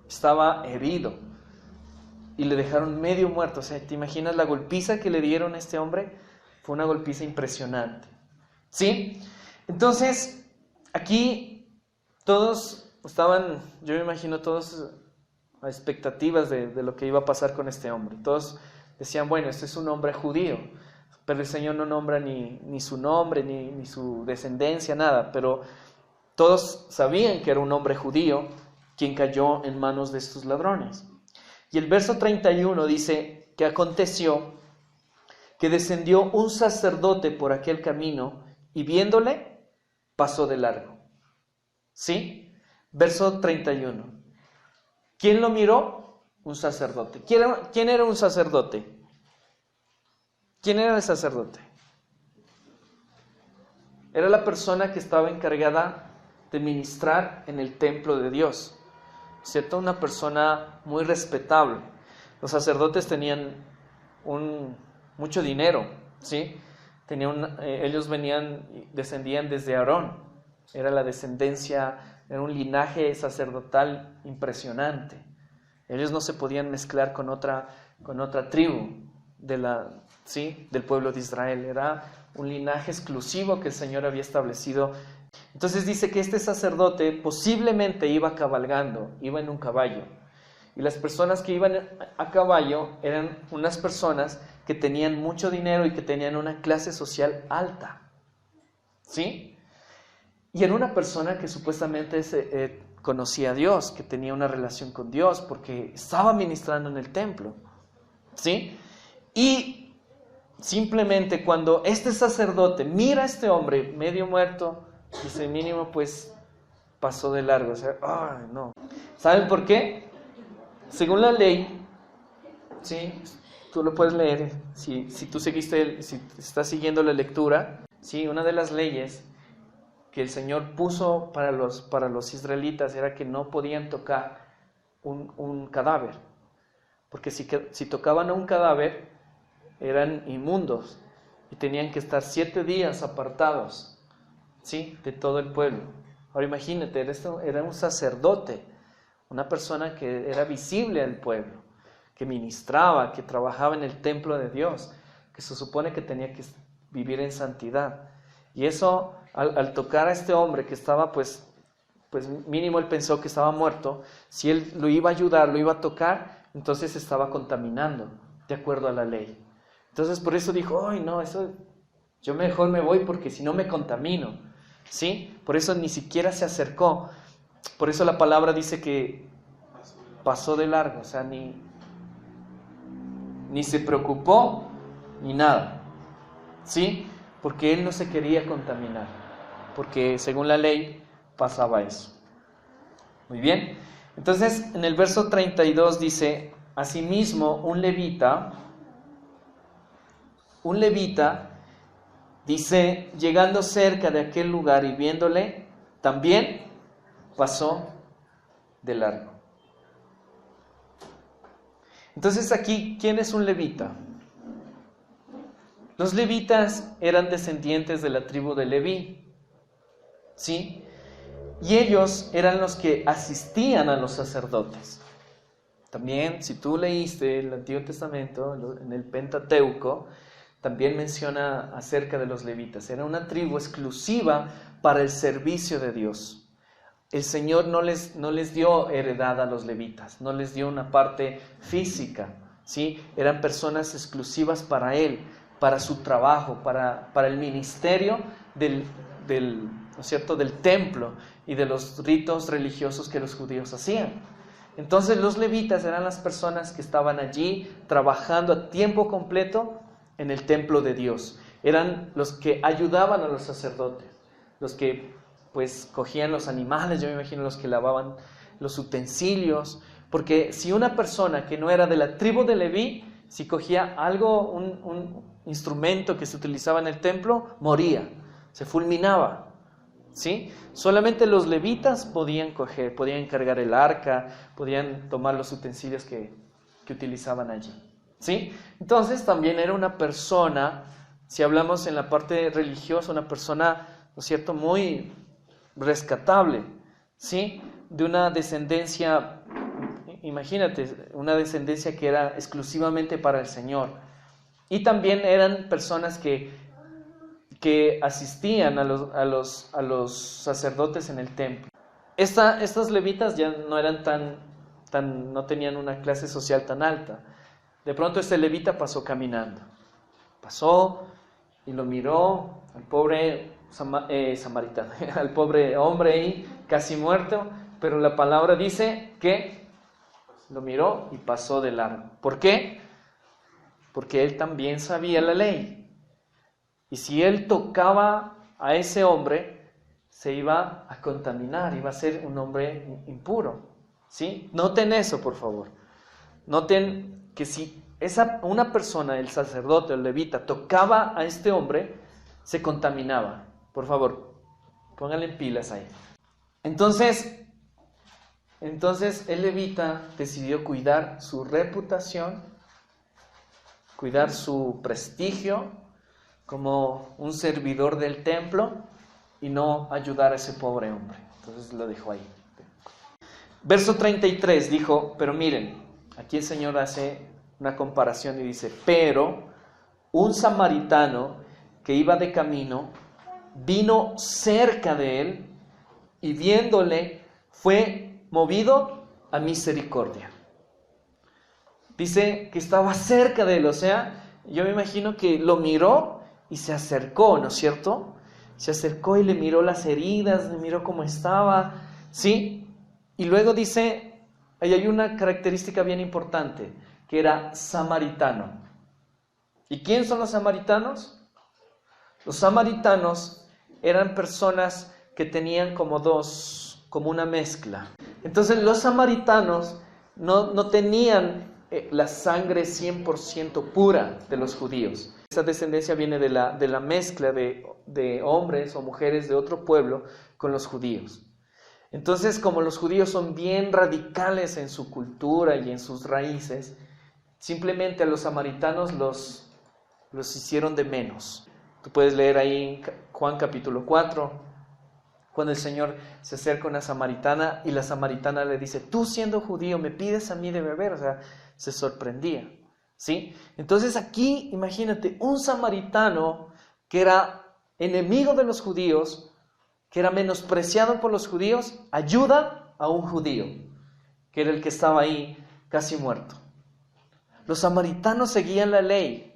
Speaker 2: Estaba herido y le dejaron medio muerto. O sea, ¿te imaginas la golpiza que le dieron a este hombre? Fue una golpiza impresionante, ¿sí? Entonces, aquí todos estaban, yo me imagino todos a expectativas de lo que iba a pasar con este hombre. Todos decían, bueno, este es un hombre judío, pero el Señor no nombra ni su nombre, ni su descendencia, nada. Pero todos sabían que era un hombre judío quien cayó en manos de estos ladrones. Y el verso 31 dice que aconteció que descendió un sacerdote por aquel camino y viéndole, pasó de largo. ¿Sí? Verso 31. ¿Quién lo miró? Un sacerdote. ¿Quién era un sacerdote? ¿Quién era el sacerdote? Era la persona que estaba encargada de ministrar en el templo de Dios, ¿cierto? Una persona muy respetable. Los sacerdotes tenían mucho dinero, ¿sí? Ellos descendían desde Aarón. Era la descendencia, era un linaje sacerdotal impresionante. Ellos no se podían mezclar con otra tribu del pueblo de Israel. Era un linaje exclusivo que el Señor había establecido. Entonces dice que este sacerdote posiblemente iba cabalgando, iba en un caballo. Y las personas que iban a caballo eran unas personas que tenían mucho dinero y que tenían una clase social alta, ¿sí? Y era una persona que supuestamente conocía a Dios, que tenía una relación con Dios, porque estaba ministrando en el templo, ¿sí? Y simplemente cuando este sacerdote mira a este hombre medio muerto, dice, mínimo pues pasó de largo. O sea, ¡ay, no! ¿Saben por qué? Según la ley, ¿sí? Tú lo puedes leer, si tú si estás siguiendo la lectura, ¿sí? Una de las leyes que el Señor puso para los israelitas era que no podían tocar un cadáver, porque si tocaban a un cadáver eran inmundos y tenían que estar 7 días apartados, ¿sí? De todo el pueblo. Ahora imagínate, era un sacerdote, una persona que era visible al pueblo, que ministraba, que trabajaba en el templo de Dios, que se supone que tenía que vivir en santidad. Y eso, al tocar a este hombre que estaba, pues mínimo él pensó que estaba muerto, si él lo iba a ayudar, lo iba a tocar, entonces estaba contaminando, de acuerdo a la ley. Entonces por eso dijo, ¡ay, no! Eso, yo mejor me voy porque si no me contamino, ¿sí? Por eso ni siquiera se acercó. Por eso la palabra dice que pasó de largo, o sea, ni se preocupó, ni nada, ¿sí? Porque él no se quería contaminar, porque según la ley pasaba eso. Muy bien, entonces en el verso 32 dice, asimismo un levita, dice, llegando cerca de aquel lugar y viéndole, también pasó de largo. Entonces aquí, ¿quién es un levita? Los levitas eran descendientes de la tribu de Leví, ¿sí? Y ellos eran los que asistían a los sacerdotes. También, si tú leíste el Antiguo Testamento, en el Pentateuco, también menciona acerca de los levitas. Era una tribu exclusiva para el servicio de Dios. El Señor no les dio heredad a los levitas, no les dio una parte física, ¿sí? Eran personas exclusivas para Él, para su trabajo, para el ministerio ¿no es cierto?, del templo y de los ritos religiosos que los judíos hacían. Entonces los levitas eran las personas que estaban allí trabajando a tiempo completo en el templo de Dios. Eran los que ayudaban a los sacerdotes, los que pues cogían los animales, yo me imagino los que lavaban los utensilios, porque si una persona que no era de la tribu de Leví, si cogía algo, un instrumento que se utilizaba en el templo, moría, se fulminaba, ¿sí? Solamente los levitas podían cargar el arca, podían tomar los utensilios que utilizaban allí, ¿sí? Entonces también era una persona, si hablamos en la parte religiosa, una persona, ¿no es cierto?, muy rescatable, ¿sí? De una descendencia, imagínate, una descendencia que era exclusivamente para el Señor. Y también eran personas que asistían a los sacerdotes en el templo. Estas levitas ya no eran no tenían una clase social tan alta. De pronto este levita pasó caminando. Pasó y lo miró al pobre samaritano, al pobre hombre ahí, casi muerto, pero la palabra dice que lo miró y pasó de largo. ¿Por qué? Porque él también sabía la ley. Y si él tocaba a ese hombre, se iba a contaminar, iba a ser un hombre impuro, ¿sí? Noten eso, por favor. Noten que si una persona, el sacerdote o el levita, tocaba a este hombre, se contaminaba. Por favor, pónganle pilas ahí. Entonces el levita decidió cuidar su reputación, cuidar su prestigio como un servidor del templo y no ayudar a ese pobre hombre. Entonces lo dejó ahí. Verso 33 dijo, pero miren, aquí el Señor hace una comparación y dice, pero un samaritano que iba de camino vino cerca de él y viéndole fue movido a misericordia. Dice que estaba cerca de él, o sea, yo me imagino que lo miró y se acercó, ¿no es cierto? Se acercó y le miró las heridas, le miró cómo estaba, ¿sí? Y luego dice, ahí hay una característica bien importante, que era samaritano. ¿Y quién son los samaritanos? Los samaritanos eran personas que tenían como una mezcla. Entonces los samaritanos no tenían la sangre 100% pura de los judíos. Esa descendencia viene de la mezcla de hombres o mujeres de otro pueblo con los judíos. Entonces, como los judíos son bien radicales en su cultura y en sus raíces, simplemente a los samaritanos los hicieron de menos. Tú puedes leer ahí en Juan capítulo 4, cuando el Señor se acerca a una samaritana y la samaritana le dice, tú siendo judío me pides a mí de beber, o sea, se sorprendía, ¿sí? Entonces aquí, imagínate, un samaritano que era enemigo de los judíos, que era menospreciado por los judíos, ayuda a un judío, que era el que estaba ahí casi muerto. Los samaritanos seguían la ley,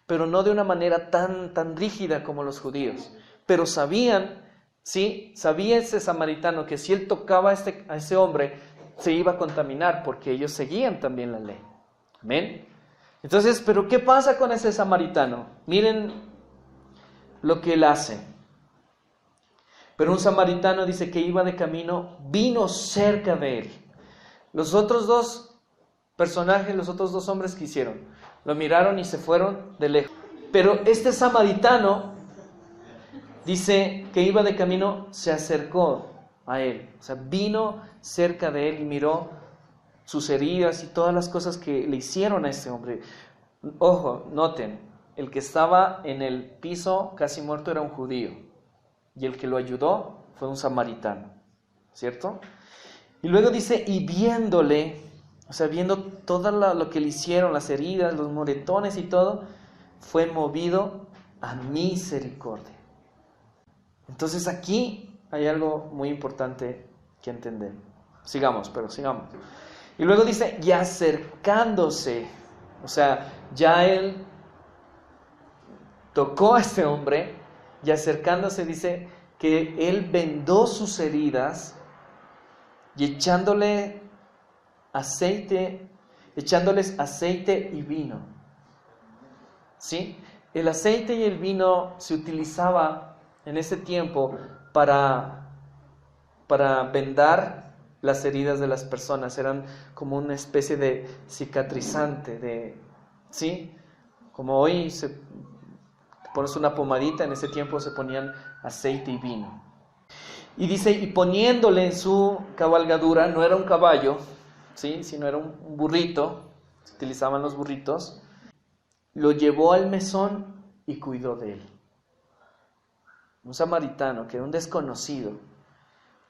Speaker 2: pero no de una manera tan rígida como los judíos, pero sabían, ¿sí? Sabía ese samaritano que si él tocaba a ese hombre, se iba a contaminar, porque ellos seguían también la ley. ¿Amén? Entonces, ¿pero qué pasa con ese samaritano? Miren lo que él hace. Pero un samaritano dice que iba de camino, vino cerca de él. Los otros dos personajes, los otros dos hombres que hicieron, lo miraron y se fueron de lejos. Pero este samaritano dice que iba de camino, se acercó a él. O sea, vino cerca de él y miró sus heridas y todas las cosas que le hicieron a este hombre. Ojo, noten, el que estaba en el piso casi muerto era un judío y el que lo ayudó fue un samaritano, ¿cierto? Y luego dice, y viéndole, o sea, viendo todo lo que le hicieron, las heridas, los moretones y todo, fue movido a misericordia. Entonces aquí hay algo muy importante que entender. Sigamos. Y luego dice, y acercándose, o sea, ya él tocó a este hombre, y acercándose dice que él vendó sus heridas y echándoles aceite y vino. ¿Sí? El aceite y el vino se utilizaba en ese tiempo para vendar las heridas de las personas. Eran como una especie de cicatrizante, ¿sí? Como hoy pones una pomadita, en ese tiempo se ponían aceite y vino. Y dice, y poniéndole en su cabalgadura, no era un caballo, ¿sí? Sino era un burrito, se utilizaban los burritos, lo llevó al mesón y cuidó de él. Un samaritano, que era un desconocido,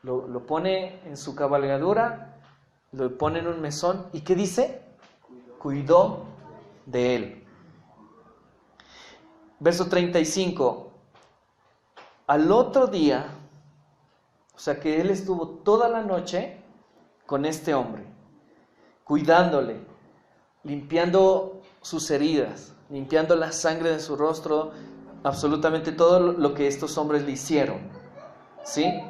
Speaker 2: lo pone en su cabalgadura, lo pone en un mesón, ¿y qué dice? Cuidó de él. Verso 35, al otro día, o sea que él estuvo toda la noche con este hombre, cuidándole, limpiando sus heridas, limpiando la sangre de su rostro, absolutamente todo lo que estos hombres le hicieron, ¿sí?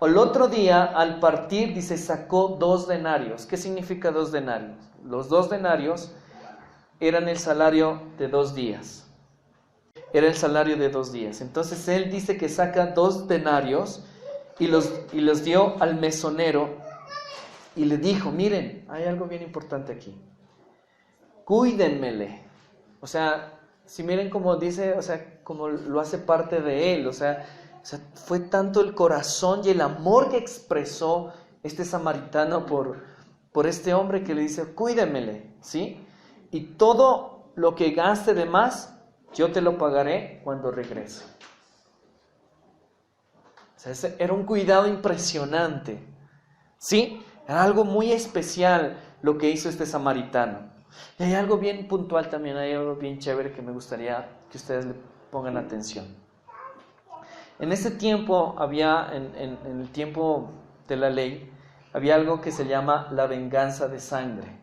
Speaker 2: El otro día, al partir, dice, sacó 2 denarios. ¿Qué significa 2 denarios? Los 2 denarios eran el salario de 2 días. Era el salario de 2 días. Entonces él dice que saca 2 denarios y los dio al mesonero y le dijo, miren, hay algo bien importante aquí. Cuídenmele. O sea, si miren como dice, o sea, como lo hace parte de él, o sea, fue tanto el corazón y el amor que expresó este samaritano por este hombre que le dice, cuídemele, ¿sí? Y todo lo que gaste de más, yo te lo pagaré cuando regrese. O sea, era un cuidado impresionante, ¿sí? Era algo muy especial lo que hizo este samaritano. Y hay algo bien puntual también, hay algo bien chévere que me gustaría que ustedes le pongan atención. En ese tiempo había, en el tiempo de la ley, había algo que se llama la venganza de sangre.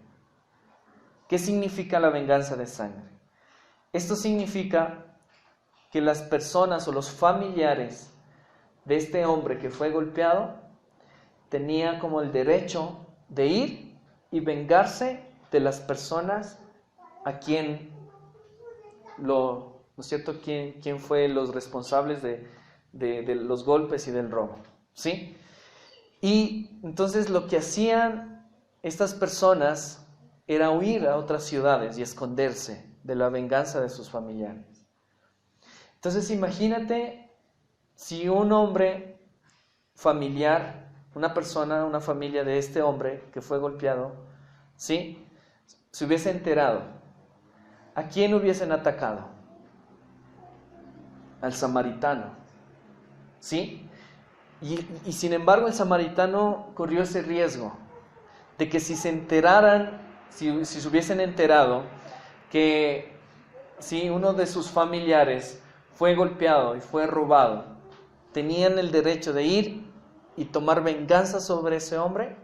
Speaker 2: ¿Qué significa la venganza de sangre? Esto significa que las personas o los familiares de este hombre que fue golpeado tenían como el derecho de ir y vengarse de las personas a quien ¿no es cierto?, quién fue los responsables de los golpes y del robo, ¿sí? Y entonces lo que hacían estas personas era huir a otras ciudades y esconderse de la venganza de sus familiares. Entonces imagínate si un hombre familiar, una persona, una familia de este hombre que fue golpeado, ¿sí?, se hubiese enterado. ¿A quién hubiesen atacado? Al samaritano, ¿sí? Y sin embargo el samaritano corrió ese riesgo de que si se enteraran, si se hubiesen enterado que si uno de sus familiares fue golpeado y fue robado, tenían el derecho de ir y tomar venganza sobre ese hombre.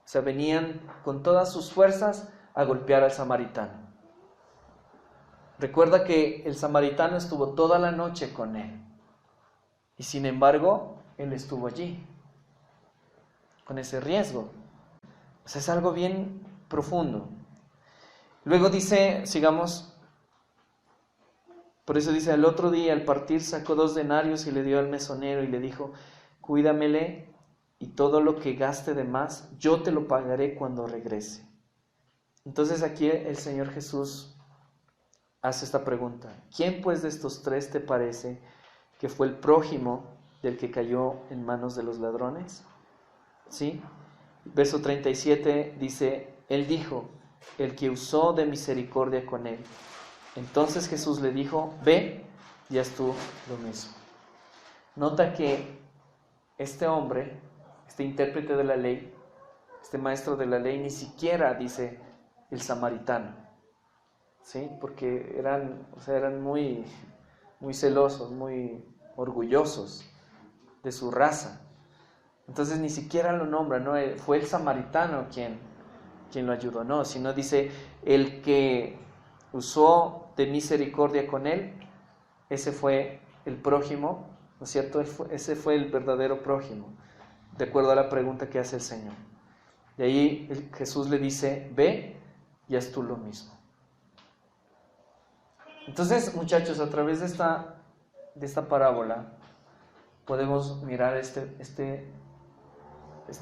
Speaker 2: O sea, venían con todas sus fuerzas a golpear al samaritano. Recuerda que el samaritano estuvo toda la noche con él. Y sin embargo, él estuvo allí, con ese riesgo. O sea, es algo bien profundo. Luego dice, sigamos, por eso dice, al otro día al partir sacó 2 denarios y le dio al mesonero y le dijo, cuídamele y todo lo que gaste de más, yo te lo pagaré cuando regrese. Entonces aquí el Señor Jesús hace esta pregunta, ¿quién pues de estos 3 te parece que fue el prójimo del que cayó en manos de los ladrones? ¿Sí? Verso 37 dice, él dijo, el que usó de misericordia con él. Entonces Jesús le dijo, ve y haz tú lo mismo. Nota que este hombre, este intérprete de la ley, este maestro de la ley, ni siquiera dice el samaritano, ¿sí? Porque eran muy, muy celosos, muy orgullosos de su raza. Entonces ni siquiera lo nombra, no fue el samaritano quien lo ayudó, no, sino dice el que usó de misericordia con él, ese fue el prójimo, ¿no es cierto? Ese fue el verdadero prójimo, de acuerdo a la pregunta que hace el Señor. De ahí Jesús le dice, ve y haz tú lo mismo. Entonces, muchachos, a través de esta parábola podemos mirar este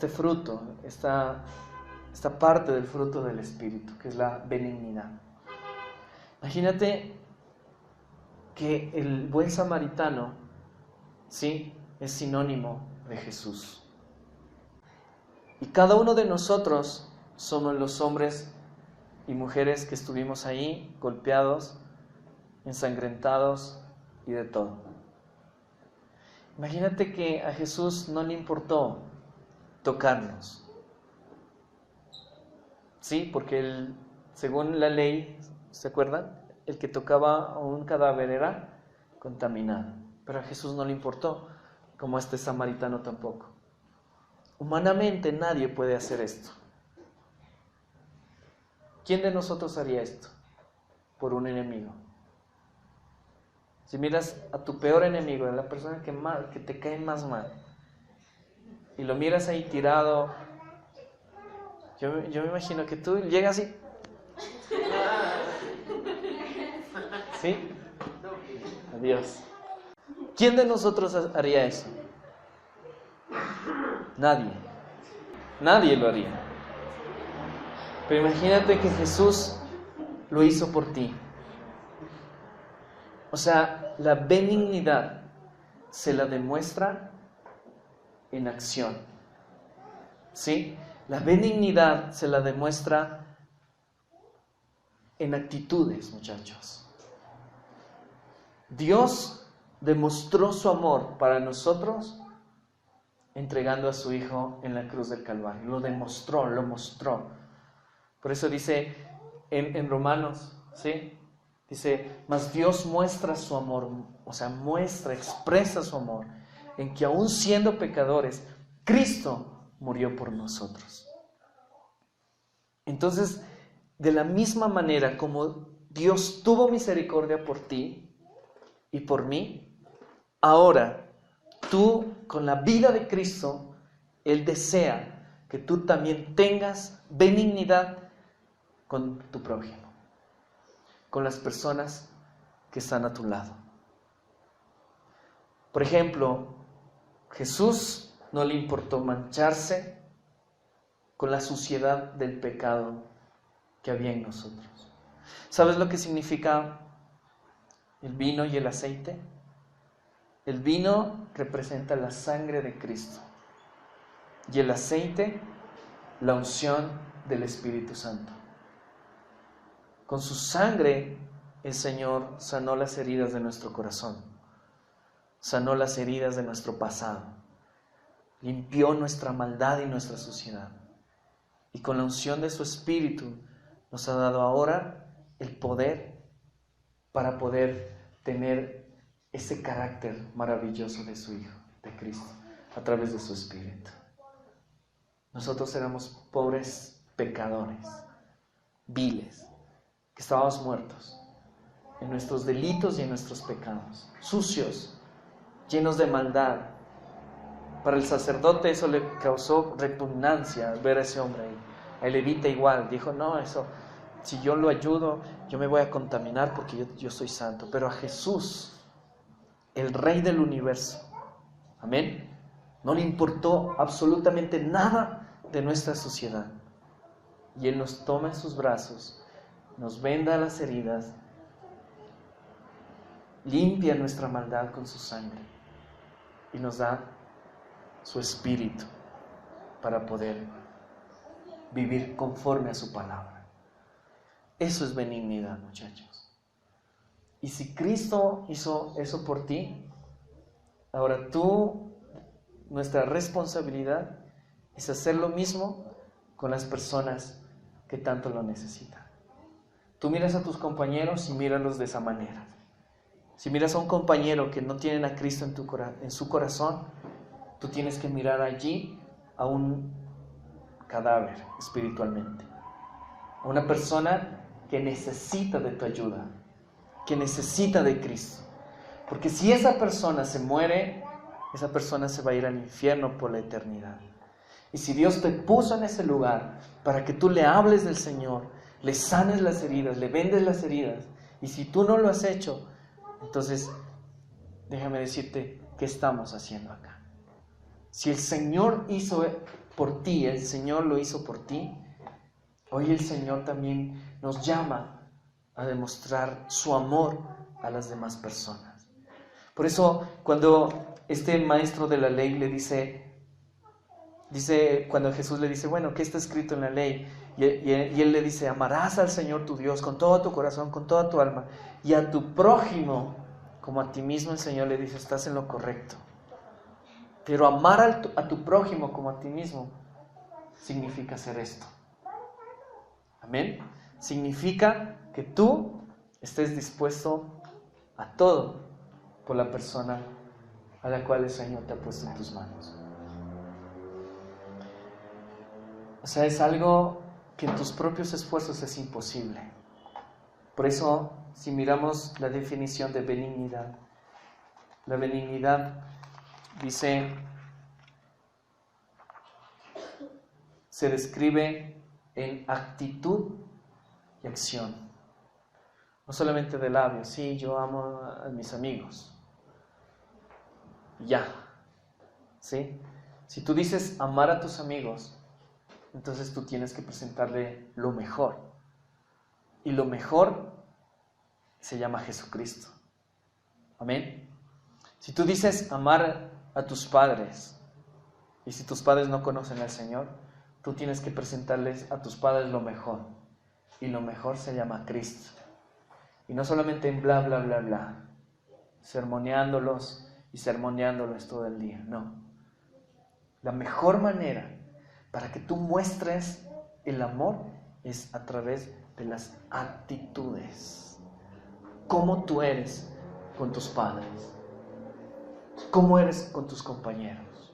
Speaker 2: fruto, esta parte del fruto del Espíritu, que es la benignidad. Imagínate que el buen samaritano, ¿sí?, es sinónimo de Jesús. Y cada uno de nosotros somos los hombres y mujeres que estuvimos ahí, golpeados, ensangrentados y de todo. Imagínate que a Jesús no le importó tocarnos. Sí, porque según la ley, ¿se acuerdan? El que tocaba a un cadáver era contaminado. Pero a Jesús no le importó, como a este samaritano tampoco. Humanamente nadie puede hacer esto. ¿Quién de nosotros haría esto por un enemigo? Si miras a tu peor enemigo, a la persona que te cae más mal, y lo miras ahí tirado, yo me imagino que tú llegas así. ¿Sí? Adiós. ¿Quién de nosotros haría eso? Nadie. Nadie lo haría. Pero imagínate que Jesús lo hizo por ti. O sea, la benignidad se la demuestra en acción. ¿Sí? La benignidad se la demuestra en actitudes, muchachos. Dios demostró su amor para nosotros entregando a su Hijo en la cruz del Calvario. Lo demostró, lo mostró. Por eso dice en Romanos, ¿sí? Dice, mas Dios muestra su amor, o sea, expresa su amor, en que aún siendo pecadores, Cristo murió por nosotros. Entonces, de la misma manera como Dios tuvo misericordia por ti y por mí, ahora tú, con la vida de Cristo, Él desea que tú también tengas benignidad con tu prójimo, con las personas que están a tu lado. Por ejemplo, Jesús no le importó mancharse con la suciedad del pecado que había en nosotros. ¿Sabes lo que significa el vino y el aceite? El vino representa la sangre de Cristo y el aceite la unción del Espíritu Santo. Con su sangre el Señor sanó las heridas de nuestro corazón, sanó las heridas de nuestro pasado, limpió nuestra maldad y nuestra suciedad. Y con la unción de su Espíritu nos ha dado ahora el poder para poder tener ese carácter maravilloso de su Hijo, de Cristo, a través de su Espíritu. Nosotros éramos pobres pecadores, viles, que estábamos muertos en nuestros delitos y en nuestros pecados, sucios, llenos de maldad. Para el sacerdote eso le causó repugnancia ver a ese hombre ahí. A el levita igual, dijo, no, eso, si yo lo ayudo, yo me voy a contaminar porque yo soy santo. Pero a Jesús, el Rey del universo, amén, no le importó absolutamente nada de nuestra suciedad. Y Él nos toma en sus brazos, nos venda las heridas, limpia nuestra maldad con su sangre y nos da su Espíritu para poder vivir conforme a su palabra. Eso es benignidad, muchachos. Y si Cristo hizo eso por ti, ahora nuestra responsabilidad es hacer lo mismo con las personas que tanto lo necesitan. Tú miras a tus compañeros y míralos de esa manera. Si miras a un compañero que no tiene a Cristo en su corazón, tú tienes que mirar allí a un cadáver espiritualmente, a una persona que necesita de tu ayuda, que necesita de Cristo. Porque si esa persona se muere, esa persona se va a ir al infierno por la eternidad. Y si Dios te puso en ese lugar para que tú le hables del Señor, le sanes las heridas, le vendes las heridas, y si tú no lo has hecho, entonces déjame decirte, ¿qué estamos haciendo acá? Si el Señor hizo por ti, el Señor lo hizo por ti, hoy el Señor también nos llama a demostrar su amor a las demás personas. Por eso cuando este maestro de la ley le dice cuando Jesús le dice, bueno, ¿qué está escrito en la ley? Y él le dice, amarás al Señor tu Dios con todo tu corazón, con toda tu alma, y a tu prójimo como a ti mismo. El Señor le dice, estás en lo correcto. Pero amar a tu prójimo como a ti mismo significa hacer esto. Amén. Significa que tú estés dispuesto a todo por la persona a la cual el Señor te ha puesto en tus manos. O sea, es algo que en tus propios esfuerzos es imposible. Por eso, si miramos la definición de benignidad, la benignidad dice, se describe en actitud y acción. No solamente de labios, sí, yo amo a mis amigos. Ya, ¿sí? Si tú dices amar a tus amigos, entonces tú tienes que presentarle lo mejor. Y lo mejor se llama Jesucristo. Amén. Si tú dices amar a tus padres, y si tus padres no conocen al Señor, tú tienes que presentarles a tus padres lo mejor. Y lo mejor se llama Cristo. Y no solamente en bla, bla, bla, bla, sermoneándolos y sermoneándolos todo el día. No. La mejor manera para que tú muestres el amor es a través de las actitudes. Cómo tú eres con tus padres. Cómo eres con tus compañeros.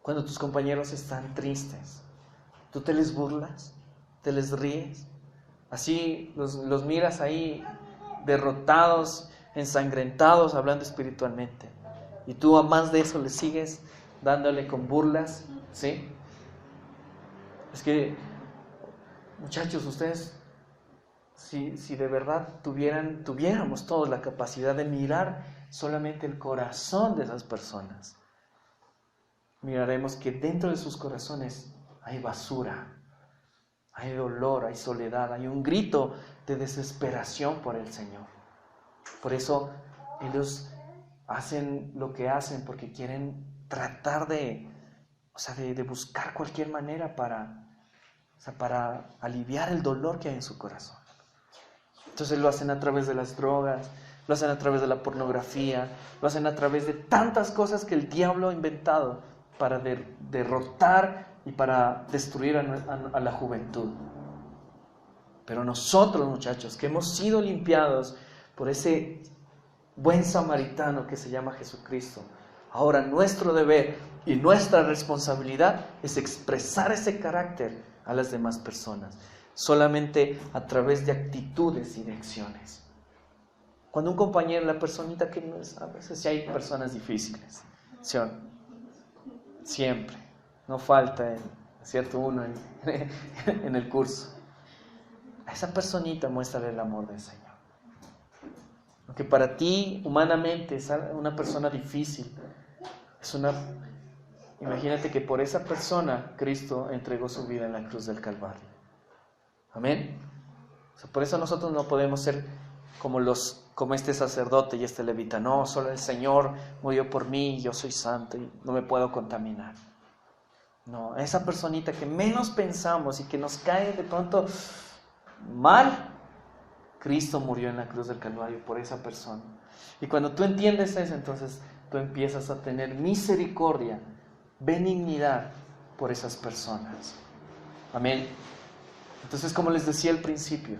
Speaker 2: Cuando tus compañeros están tristes, ¿tú te les burlas? ¿Te les ríes? Así los miras ahí derrotados, ensangrentados, hablando espiritualmente. Y tú a más de eso le sigues dándole con burlas, ¿sí? Es que, muchachos, ustedes si de verdad tuviéramos todos la capacidad de mirar solamente el corazón de esas personas, miraremos que dentro de sus corazones hay basura, hay dolor, hay soledad, hay un grito de desesperación por el Señor. Por eso ellos hacen lo que hacen, porque quieren tratar de buscar cualquier manera para aliviar el dolor que hay en su corazón. Entonces lo hacen a través de las drogas, lo hacen a través de la pornografía, lo hacen a través de tantas cosas que el diablo ha inventado para derrotar y para destruir a la juventud. Pero nosotros, muchachos, que hemos sido limpiados por ese buen samaritano que se llama Jesucristo, ahora nuestro deber y nuestra responsabilidad es expresar ese carácter a las demás personas, solamente a través de actitudes y de acciones. Cuando un compañero, la personita que no es, a veces sí hay personas difíciles, ¿sí o no? Siempre, no falta, ¿cierto? Uno en el curso. A esa personita muéstrale el amor del Señor. Aunque para ti humanamente es una persona difícil, imagínate que por esa persona Cristo entregó su vida en la cruz del Calvario. Amén. O sea, por eso nosotros no podemos ser como este sacerdote y este levita. No, solo el Señor murió por mí y yo soy santo y no me puedo contaminar. No, esa personita que menos pensamos y que nos cae de pronto mal, Cristo murió en la cruz del Calvario por esa persona. Y cuando tú entiendes eso, entonces tú empiezas a tener misericordia, benignidad por esas personas. Amén. Entonces, como les decía al principio,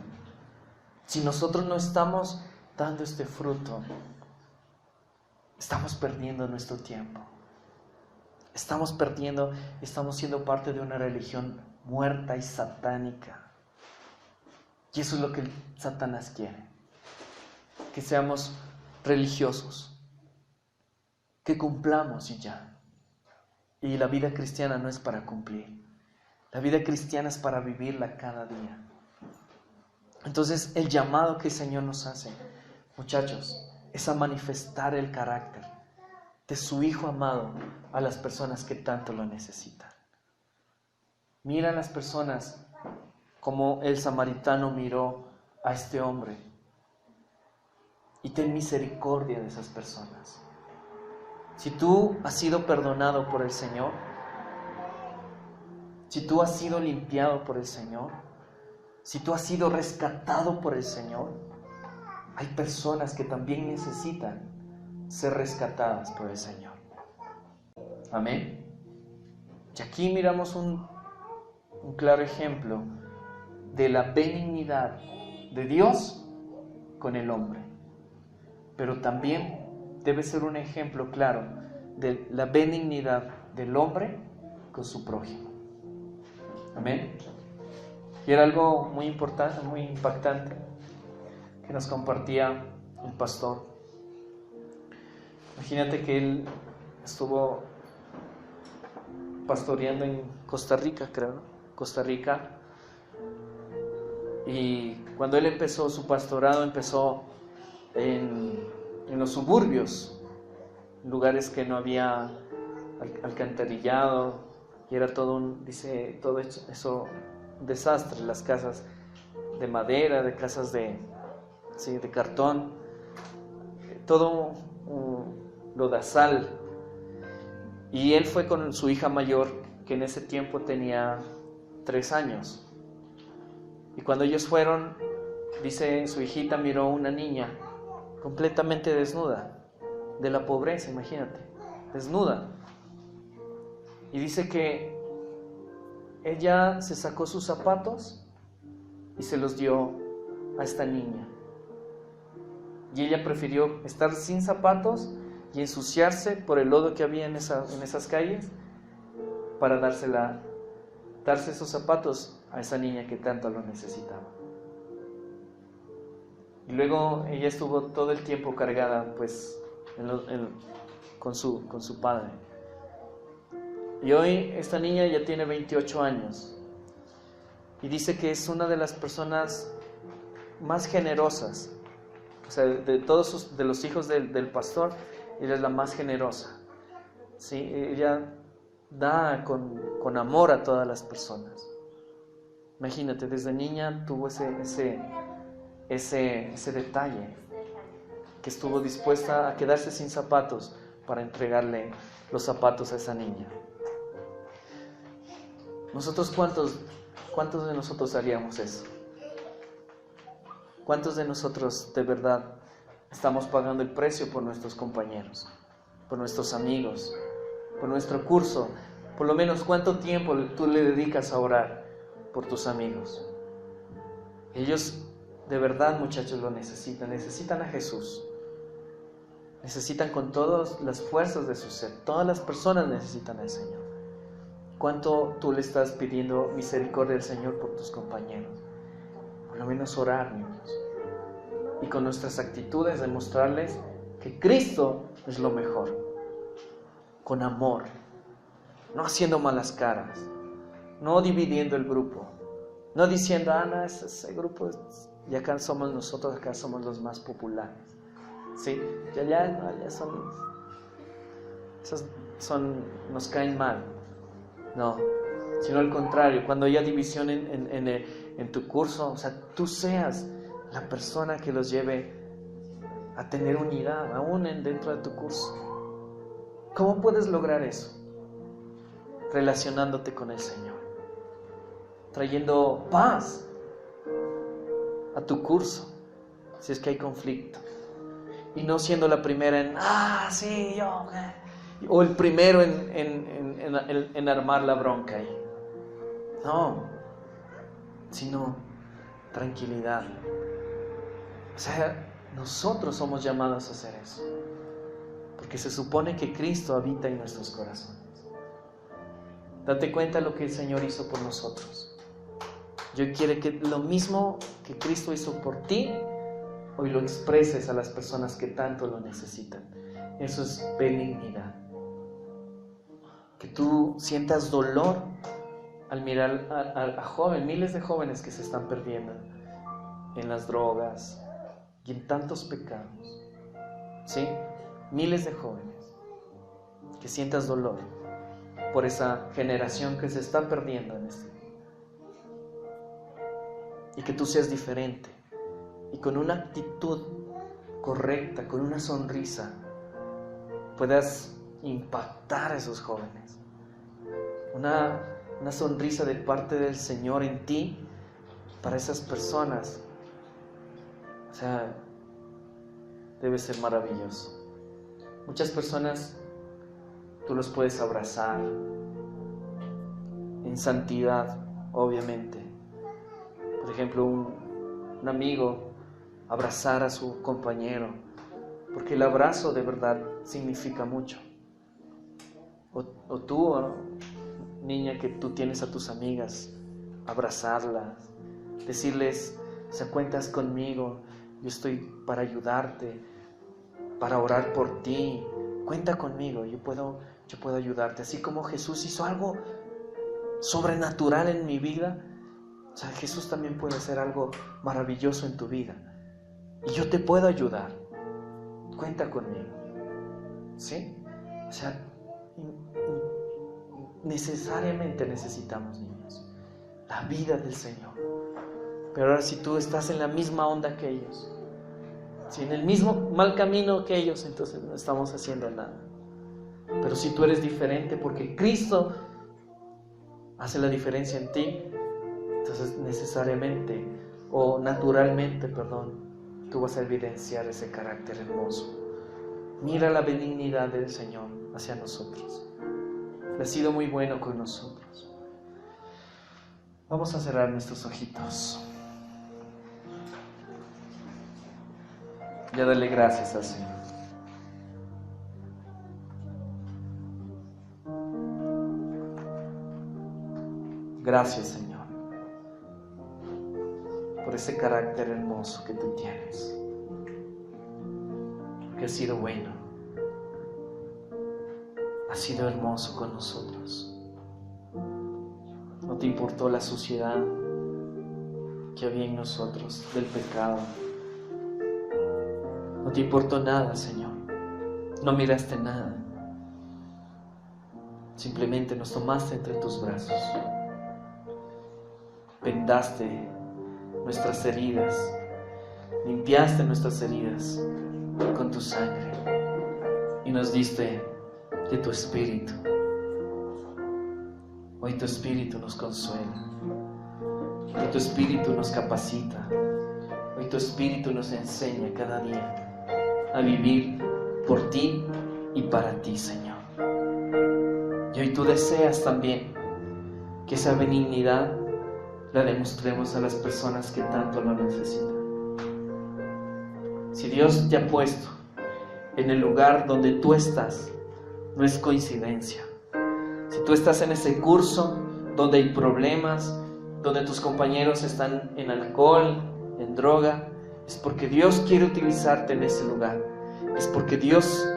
Speaker 2: si nosotros no estamos dando este fruto, estamos perdiendo nuestro tiempo. Estamos siendo parte de una religión muerta y satánica. Y eso es lo que Satanás quiere. Que seamos religiosos, que cumplamos y ya. Y la vida cristiana no es para cumplir. La vida cristiana es para vivirla cada día. Entonces, el llamado que el Señor nos hace, muchachos, es a manifestar el carácter de su Hijo amado a las personas que tanto lo necesitan. Mira a las personas como el samaritano miró a este hombre y ten misericordia de esas personas. Si tú has sido perdonado por el Señor, si tú has sido limpiado por el Señor, si tú has sido rescatado por el Señor, hay personas que también necesitan ser rescatadas por el Señor. Amén. Y aquí miramos un claro ejemplo de la benignidad de Dios con el hombre. Pero también debe ser un ejemplo claro de la benignidad del hombre con su prójimo. Amén. Y era algo muy importante, muy impactante que nos compartía el pastor. Imagínate que él estuvo pastoreando en Costa Rica, creo, ¿no? Costa Rica. Y cuando él empezó su pastorado, empezó en los suburbios, lugares que no había alcantarillado, y era todo eso un desastre, las casas de madera, de casas de cartón, todo lodazal. Y él fue con su hija mayor, que en ese tiempo tenía 3 años. Y cuando ellos fueron, dice, su hijita miró una niña completamente desnuda, de la pobreza, imagínate, desnuda. Y dice que ella se sacó sus zapatos y se los dio a esta niña. Y ella prefirió estar sin zapatos y ensuciarse por el lodo que había en esas calles para darse esos zapatos a esa niña que tanto lo necesitaba. Y luego ella estuvo todo el tiempo cargada pues con su padre. Y hoy esta niña ya tiene 28 años y dice que es una de las personas más generosas. O sea, de todos de los hijos del pastor, ella es la más generosa. ¿Sí? Ella da con amor a todas las personas. Imagínate, desde niña tuvo ese detalle, que estuvo dispuesta a quedarse sin zapatos para entregarle los zapatos a esa niña. Nosotros, ¿cuántos de nosotros haríamos eso? ¿Cuántos de nosotros de verdad estamos pagando el precio por nuestros compañeros, por nuestros amigos, por nuestro curso? Por lo menos, ¿cuánto tiempo tú le dedicas a orar por tus amigos? Ellos de verdad, muchachos, lo necesitan a Jesús. Necesitan con todas las fuerzas de su ser. Todas las personas necesitan al Señor. ¿Cuánto tú le estás pidiendo misericordia al Señor por tus compañeros? Por lo menos orar, niños. Y con nuestras actitudes demostrarles que Cristo es lo mejor. Con amor. No haciendo malas caras. No dividiendo el grupo. No diciendo, no, ese grupo y acá somos nosotros, acá somos los más populares. ¿Sí? Ya nos caen mal. No, sino al contrario, cuando haya división en tu curso, o sea, tú seas la persona que los lleve a tener unidad, aún dentro de tu curso. ¿Cómo puedes lograr eso? Relacionándote con el Señor, trayendo paz a tu curso, si es que hay conflicto, y no siendo la primera en, sí, yo, o el primero en armar la bronca ahí. No, sino tranquilidad. O sea, nosotros somos llamados a hacer eso, porque se supone que Cristo habita en nuestros corazones. Date cuenta de lo que el Señor hizo por nosotros. Dios quiere que lo mismo que Cristo hizo por ti, hoy lo expreses a las personas que tanto lo necesitan. Eso es benignidad. Que tú sientas dolor al mirar a miles de jóvenes que se están perdiendo en las drogas y en tantos pecados. ¿Sí? Miles de jóvenes. Que sientas dolor por esa generación que se está perdiendo en este mundo. Y que tú seas diferente y con una actitud correcta, con una sonrisa, puedas impactar a esos jóvenes. Una sonrisa de parte del Señor en ti para esas personas. O sea, debe ser maravilloso. Muchas personas tú los puedes abrazar en santidad, obviamente. Por ejemplo, un amigo abrazar a su compañero, porque el abrazo de verdad significa mucho. O tú, niña, que tú tienes a tus amigas, abrazarlas, decirles, o sea, cuentas conmigo, yo estoy para ayudarte, para orar por ti, cuenta conmigo, yo puedo ayudarte. Así como Jesús hizo algo sobrenatural en mi vida, o sea, Jesús también puede hacer algo maravilloso en tu vida. Y yo te puedo ayudar. Cuenta conmigo. ¿Sí? O sea, necesariamente necesitamos, niños, la vida del Señor. Pero ahora si tú estás en la misma onda que ellos, si en el mismo mal camino que ellos, entonces no estamos haciendo nada. Pero si tú eres diferente porque Cristo hace la diferencia en ti, entonces necesariamente o naturalmente, tú vas a evidenciar ese carácter hermoso. Mira la benignidad del Señor hacia nosotros. Él ha sido muy bueno con nosotros. Vamos a cerrar nuestros ojitos. Y a darle gracias al Señor. Gracias, Señor, por ese carácter hermoso que tú tienes, que has sido bueno, has sido hermoso con nosotros. No te importó la suciedad que había en nosotros, del pecado. No te importó nada, Señor. No miraste nada. Simplemente nos tomaste entre tus brazos. Vendaste nuestras heridas. Limpiaste nuestras heridas con tu sangre. Y nos diste de tu Espíritu. Hoy tu Espíritu nos consuela. Hoy tu Espíritu nos capacita. Hoy tu Espíritu nos enseña cada día a vivir por ti y para ti, Señor. Y hoy tú deseas también que esa benignidad la demostremos a las personas que tanto lo necesitan. Si Dios te ha puesto en el lugar donde tú estás, no es coincidencia. Si tú estás en ese curso donde hay problemas, donde tus compañeros están en alcohol, en droga, es porque Dios quiere utilizarte en ese lugar. Es porque Dios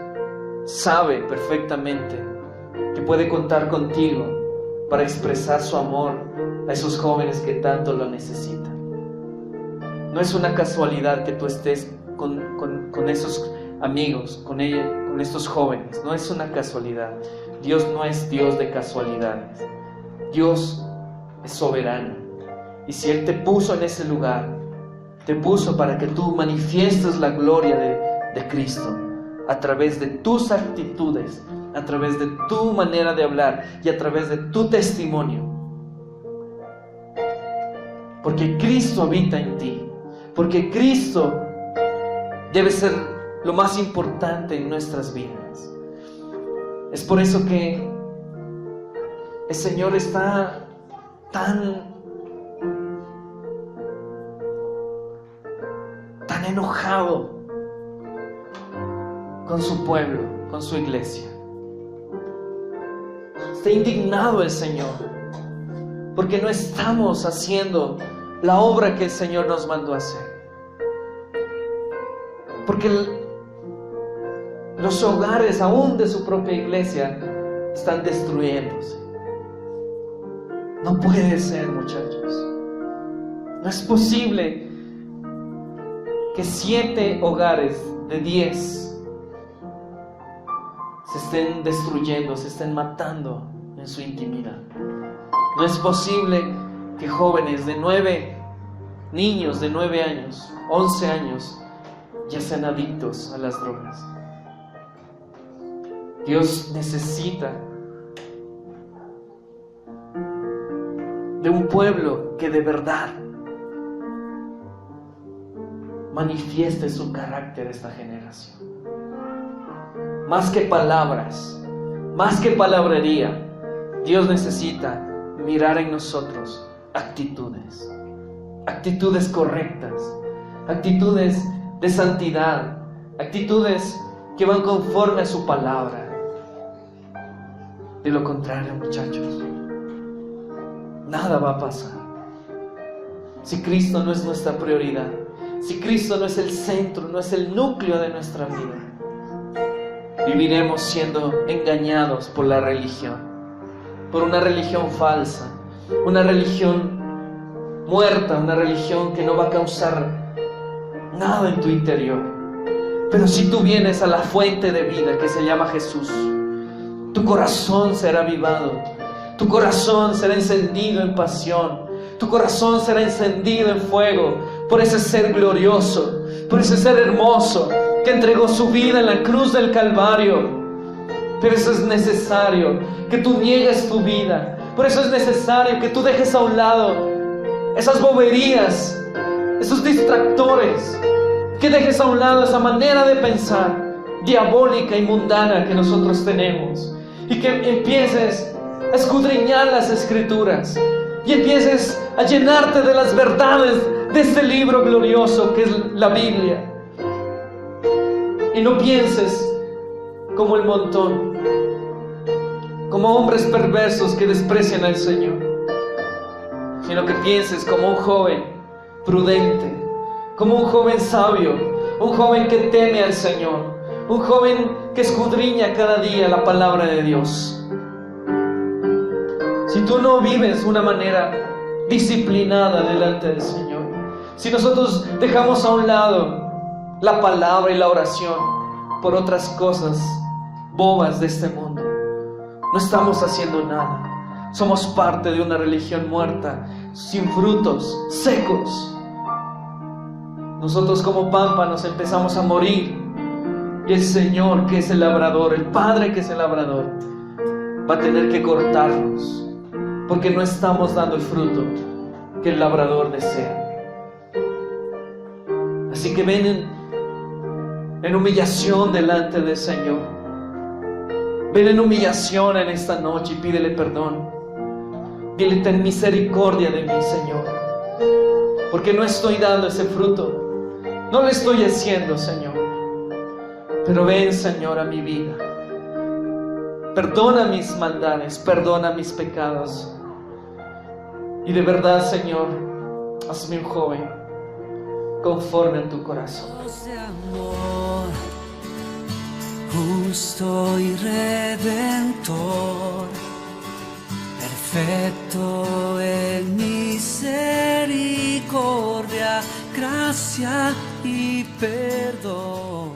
Speaker 2: sabe perfectamente que puede contar contigo para expresar su amor a esos jóvenes que tanto lo necesitan. No es una casualidad que tú estés con esos amigos, con estos jóvenes. No es una casualidad. Dios no es Dios de casualidades. Dios es soberano. Y si Él te puso en ese lugar, te puso para que tú manifiestes la gloria de Cristo a través de tus actitudes, a través de tu manera de hablar y a través de tu testimonio. Porque Cristo habita en ti. Porque Cristo debe ser lo más importante en nuestras vidas. Es por eso que el Señor está tan enojado con su pueblo, con su iglesia. Está indignado el Señor porque no estamos haciendo la obra que el Señor nos mandó a hacer. Porque los hogares aún de su propia iglesia están destruyéndose. No puede ser, muchachos. No es posible que 7 hogares de 10 se estén destruyendo, se estén matando en su intimidad. No es posible que jóvenes de 9, niños de 9 años, 11 años, ya sean adictos a las drogas. Dios necesita de un pueblo que de verdad manifieste su carácter a esta generación. Más que palabras, más que palabrería, Dios necesita mirar en nosotros actitudes correctas, actitudes de santidad, actitudes que van conforme a su palabra. De lo contrario, muchachos, nada va a pasar. Si Cristo no es nuestra prioridad, si Cristo no es el centro, no es el núcleo de nuestra vida, viviremos siendo engañados por la religión, por una religión falsa, una religión muerta, una religión que no va a causar nada en tu interior. Pero si tú vienes a la fuente de vida que se llama Jesús, tu corazón será avivado, tu corazón será encendido en pasión, tu corazón será encendido en fuego por ese ser glorioso, por ese ser hermoso que entregó su vida en la cruz del Calvario. Pero eso es necesario, que tú niegues tu vida. Por eso es necesario que tú dejes a un lado esas boberías, esos distractores, que dejes a un lado esa manera de pensar diabólica y mundana que nosotros tenemos, y que empieces a escudriñar las Escrituras y empieces a llenarte de las verdades de este libro glorioso que es la Biblia. Y no pienses como el montón, como hombres perversos que desprecian al Señor, sino que pienses como un joven prudente, como un joven sabio, un joven que teme al Señor, un joven que escudriña cada día la palabra de Dios. Si tú no vives de una manera disciplinada delante del Señor, Si nosotros dejamos a un lado la palabra y la oración por otras cosas bobas de este mundo, no estamos haciendo nada. Somos parte de una religión muerta, sin frutos, secos. Nosotros como pámpanos empezamos a morir. Y el Señor, que es el labrador, el Padre, que es el labrador, va a tener que cortarnos, porque no estamos dando el fruto que el labrador desea. Así que ven en humillación delante del Señor. Ven en humillación en esta noche y pídele perdón. Dile: ten misericordia de mí, Señor, porque no estoy dando ese fruto. No lo estoy haciendo, Señor. Pero ven, Señor, a mi vida. Perdona mis maldades, perdona mis pecados. Y de verdad, Señor, hazme un joven conforme a tu corazón.
Speaker 1: Dios de amor, justo y redentor, perfecto en misericordia, gracia y perdón.